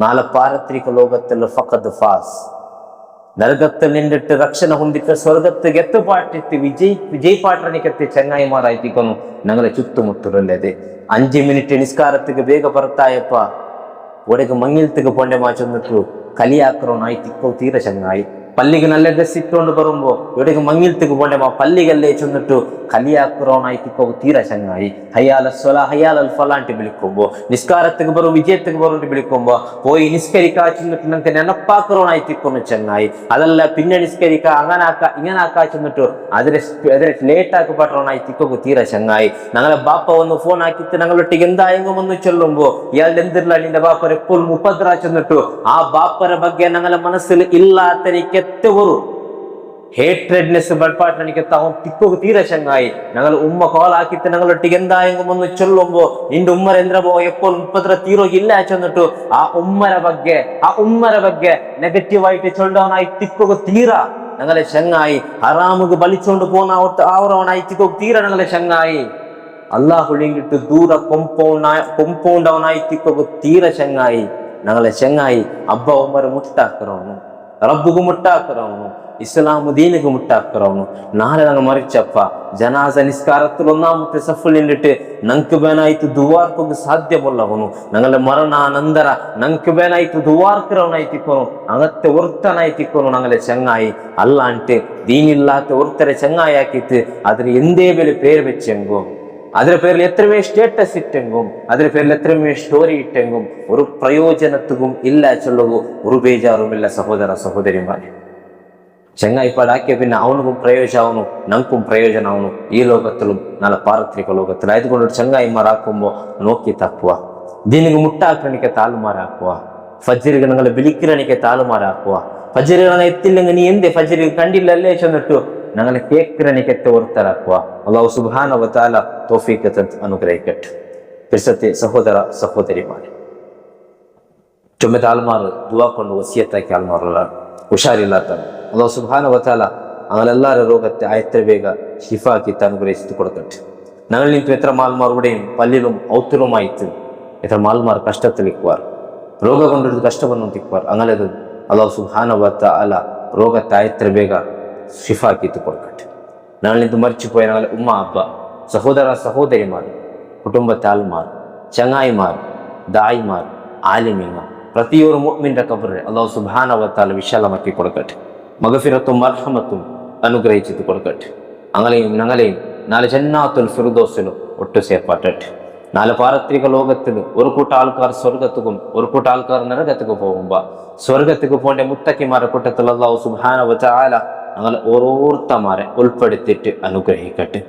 നാളെ പാരത്രിക ലോകത്തിൽ ഫഖദ് ഫാസ് നരകത്തിൽ നിന്നിട്ട് രക്ഷണ ಹೊಂದಿട്ട് ಸ್ವರ್ಗಕ್ಕೆ ಎತ್ತುಪಾಟಿತ್ತು ವಿಜಯಪಾಟ್ರನಿಕತ್ತೆ ಚಂಗಾಯಿಮಾರಾಯ್ತಿಕೊನು ഞങ്ങളെ ചുറ്റുമുട്ടുള്ളതെ 5 മിനിറ്റ് നിസ്കാരത്തിക്ക് ಬೇಗ ಬರ್ತಾಯಪ್ಪ ಒಡೆಗೆ ಮಂಗಿಲ್ತಿಗೆ ಪೊಂಡೆ ಮಾಚೊಂದಿಟ್ಟು ಕಲಿಯಾಕ್ರೋನಾಯ್ತಿಕ್ಕೋ ತೀರ ಚಂಗಾಯಿ പള്ളിക്ക് നല്ല ഡ്രസ് ഇട്ടുകൊണ്ട് പറയുമ്പോ എവിടേക്ക് മങ്ങിലത്തേക്ക് പോണ്ടേ പള്ളികല്ലേ ചെന്നിട്ടു കലിയാക്കുറോണായിട്ടിപ്പോ തീര ചങ്ങായി ഹയ്യാൽ സ്വലാ ഹയ്യാൽ അൽ ഫലാಂಟಿ വിളിക്കുമ്പോ നിസ്കാരത്തേക്ക് പറയും വിജയത്തേക്ക് പറഞ്ഞിട്ട് വിളിക്കുമ്പോ പോയി നിസ്കരിക്കാ ചെന്നിട്ട് നമുക്ക് നെനപ്പാക്കുറോണായിട്ടിക്കൊന്നു ചങ്ങായി അതല്ല പിന്നെ നിസ്കരിക്ക ഇങ്ങനാക്കാ ചെന്നിട്ടു അതിരെ ലേറ്റ് ആക്കപ്പെട്ടോണായിട്ടിക്കോ തീര ചങ്ങായി ഞങ്ങളെ ബാപ്പ ഒന്ന് ഫോൺ ആക്കിയിട്ട് ഞങ്ങളൊട്ടിಗೆ എന്തായെങ്കും ഒന്ന് ചൊല്ലുമ്പോ ഇയാളുടെ എന്തില്ല നിന്റെ ബാപ്പർ എപ്പോഴും മുപ്പദ്ര ചെന്നിട്ടു ആ ബാപ്പര ಬಗ್ಗೆ ഞങ്ങളെ മനസ്സിൽ ഇല്ലാത്തനിക്ക് ഹേട്രഡ്നെസ് ബൾപ്പാട്ടനിക്കത്ത അവൻ തിക്കോക്ക് തീരെ ചങ്ങായി ഞങ്ങൾ ഉമ്മ കോൾ ആക്കിയിട്ട് ഞങ്ങളൊട്ടിಗೆ എന്തായെങ്കും ഒന്ന് ചൊല്ലുമ്പോ നിന്റെ ഉമ്മരെന്ദ്രബോ എപ്പോൾ മുപ്പത്ര തീരോ ഇല്ല ചെന്നിട്ടു ആ ഉമ്മര ಬಗ್ಗೆ നെഗറ്റീവ് ആയിട്ട് ചൊല്ലവനായി തിക്കോക്ക് തീര ഞങ്ങളെ ചങ്ങായി ഹറാമുക്ക് ബലിച്ചോണ്ട് പോന്ന ആവറവനായി തിക്കോക്ക് തീര ഞങ്ങളെ ചങ്ങായി അല്ലാഹുളിങ്ങിട്ട് ദൂര കൊമ്പൗണ്ട് അവനായി തിക്കോക്ക് തീര ചങ്ങായി ഞങ്ങളെ ചങ്ങായി അബ്ബ ഉമ്മർ മുട്ടാക്കറവನು റബ്ബുക്ക് മുട്ടാക്കറവನು ഇസ്ലാമു ദീനുക്ക് മുട്ടാക്കറവನು നാളെ ഞങ്ങൾ മറിച്ചപ്പ ജനാസ നിസ്കാരത്തിൽ ഒന്നാമത്തെ സഫിൽ നിന്നിട്ട് ഞങ്ങൾക്ക് ಬೇನಾಯ್ತು ದುವಾರ್ಕೋಗ ಸಾಧ್ಯವಲ್ಲವನು ഞങ്ങളുടെ മരണാനന്തര ഞങ്ങൾക്ക് ಬೇನಾಯ್ತು ದುವಾರ್ಕರವನಾಯ್ತಿಕ್ಕೋನು അകത്തെ ഒരുത്തനായിട്ടിക്കോನು ഞങ്ങളെ ചങ്ങായി അല്ലാണ്ട് ദീനില്ലാത്ത ഒരുത്തരെ ചങ്ങായി ആക്കിയിട്ട് അതിന് എന്തേ വലിയ പേര് വെച്ചെങ്കോ അതിന്റെ പേരിൽ എത്രമേ സ്റ്റേറ്റസ് ഇട്ടെങ്കും അതിന്റെ പേരിൽ എത്രമേ സ്റ്റോറി ഇട്ടെങ്കും ഒരു പ്രയോജനത്തും ഇല്ല ചൊല്ലുകൂ ഒരു ബേജാറുമില്ല സഹോദര സഹോദരിമാരെ. ചങ്ങായിപ്പാടാക്കിയ പിന്നെ അവനുക്കും പ്രയോജനമാവണു ഞങ്ങൾക്കും പ്രയോജനമാവണു ഈ ലോകത്തിലും നല്ല പാരത്രിക ലോകത്തിലും. അതുകൊണ്ട് ചങ്ങായിമാരാക്കുമ്പോ നോക്കി തപ്പുക, ദീനിക്ക് മുട്ടാക്കണിക്ക് താൽമാരാക്കുക, ഫജ്റിಗೆ ഞങ്ങളെ വിളിക്കണിക്ക് താൽമാരാക്കുക. ഫജ്റിಗೆ ഞങ്ങൾ എത്തില്ലെങ്കിൽ നീ എന്തേ ഫജ്റിಗೆ കണ്ടില്ലല്ലേ ചെന്നിട്ടു ഞങ്ങളെ കേക്കിരണിക്കത്തെ ഓർത്തരാക്കുക. അല്ലാഹു സുബ്ഹാനഹു വ തആല തൗഫീഖ് അനുഗ്രഹിക്കട്ടെ. പ്രിയപ്പെട്ട സഹോദര സഹോദരിമാരെ, ചുമത ആൾമാർ ദുആ കൊണ്ട് വസിയത്താക്കി ആൾമാറുള്ള ಹುಷಾರಿല്ലാത്ത അല്ലാഹു സുബ്ഹാനഹു വ തആല ഞങ്ങളെല്ലാവരുടെ രോഗത്തെ എത്ര വേഗ ഷിഫാക്കിയിട്ട് അനുഗ്രഹിച്ചിട്ട് കൊടുക്കട്ടെ. ഞങ്ങൾ നിന്നും എത്ര മാൽമാരുടെയും പല്ലിലും ഔത്തിലുമായിട്ട് എത്ര മാൽമാർ കഷ്ടത്തിലിക്കുവാർ, രോഗം കൊണ്ടൊരു കഷ്ടപ്പെട്ടുവാർ. അങ്ങനെ അല്ലാഹു സുബ്ഹാനഹു വ തആല രോഗത്തെ എത്ര വേഗ ഷിഫാക്കിയിട്ട് കൊടുക്കട്ടെ. ഞങ്ങളിത് മരിച്ചുപോയ ഞങ്ങളെ ഉമ്മ അബ്ബ സഹോദര സഹോദരിമാർ, കുടുംബത്തെ ആൾമാർ, ചങ്ങായിമാർ, ദായിമാർ, ആലിമീങ്ങൾ, പ്രതിയൊരു മുഅ്മിന്റെ ഖബറിനെ അല്ലാഹു സുബ്ഹാനഹു വ തആല വിശാലമാക്കി കൊടുക്കട്ടെ. മഗ്ഫിറത്തും മർഹമത്തും അനുഗ്രഹിച്ചിട്ട് കൊടുക്കട്ടെ. ഞങ്ങളെയും നാല് ജന്നാത്തുൽ ഫിർദൗസിലും ഒട്ടു ചേർപ്പാട്ടെ. നാല് പാരത്രിക ലോകത്തിൽ ഒരു കൂട്ടം ആൾക്കാർ സ്വർഗത്തുക്കും ഒരു കൂട്ടം ആൾക്കാർ നരകത്തുക്ക് പോകുമ്പോ സ്വർഗത്തുക്ക് പോകേണ്ട മുത്തക്കിമാരെ കൂട്ടത്തിൽ അല്ലാഹു സുബ്ഹാനഹു വ തആല ഞങ്ങൾ ഓരോരുത്തമാരെ ഉൾപ്പെടുത്തിയിട്ട് അനുഗ്രഹിക്കട്ടെ.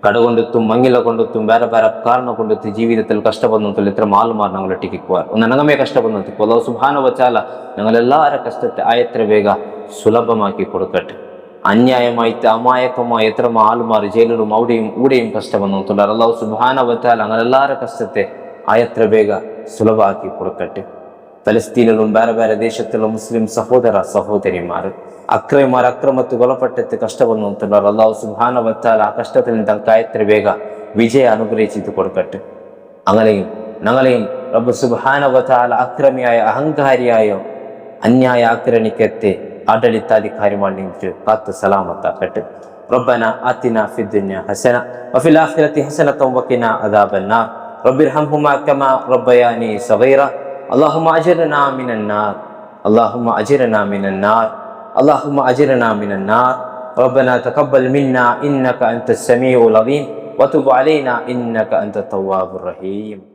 കടകൊണ്ടെത്തും മങ്ങില കൊണ്ടെത്തും വേറെ വേറെ കാരണം കൊണ്ടെത്തി ജീവിതത്തിൽ കഷ്ടപ്പെടുന്നതിൽ ഇത്ര ആൾമാർ ഞങ്ങളെ ടിക്കുവാൻ ഒന്ന് ഞങ്ങമേ കഷ്ടപ്പെടുന്നതിൽ അല്ലാഹു സുബ്ഹാനഹു വ തആല ഞങ്ങളെല്ലാവരുടെ കഷ്ടത്തെ ആയത്ര വേഗ സുലഭമാക്കി കൊടുക്കട്ടെ. അന്യായമായിട്ട് അമായകമായി എത്ര ആൾമാർ ജയിലിലും അവിടെയും ഇവിടെയും കഷ്ടപ്പെടുന്നുണ്ട്. അല്ലാഹു സുബ്ഹാനഹു വ തആല ഞങ്ങളെല്ലാവരുടെ കഷ്ടത്തെ ആയത്ര വേഗ സുലഭമാക്കി കൊടുക്കട്ടെ. ഫലസ്തീനിലും വേറെ വേറെ ദേശത്തിലും മുസ്ലിം സഹോദര സഹോദരിമാർ അക്രമത്തിൽ കൊലപ്പെട്ടിട്ട് കഷ്ടപ്പെടുന്നുണ്ട്. അല്ലാഹു സുബ്ഹാനഹു വ തആല ആ കഷ്ടത്തിൽ നിന്ന് എത്ര വേഗ വിജയം അനുഗ്രഹിച്ചിട്ട് കൊടുക്കട്ടെ. അങ്ങനെയും ഞങ്ങളെയും റബ്ബ് സുബ്ഹാനഹു വ തആല അക്രമിയായ അഹങ്കാരിയായ അന്യായ ആക്രമണിക്കത്തെ ആഡളിതാധികാരിമാരിൽ നിന്ന് കാത്ത് സലാമത്താക്കട്ടെ. റബ്ബന ആതിനാ ഫിദ്ദുനിയ ഹസന വഫിൽ ആഖിറതി ഹസനത വഖിനാ അദാബന്നാർ റബ്ബിർഹംഹുമാ കമാ റബ്ബയാനി സഗീറ اللهم أجرنا من النار اللهم أجرنا من النار اللهم أجرنا من النار ربنا تقبل منا إنك أنت السميع العليم وتب علينا إنك أنت التواب الرحيم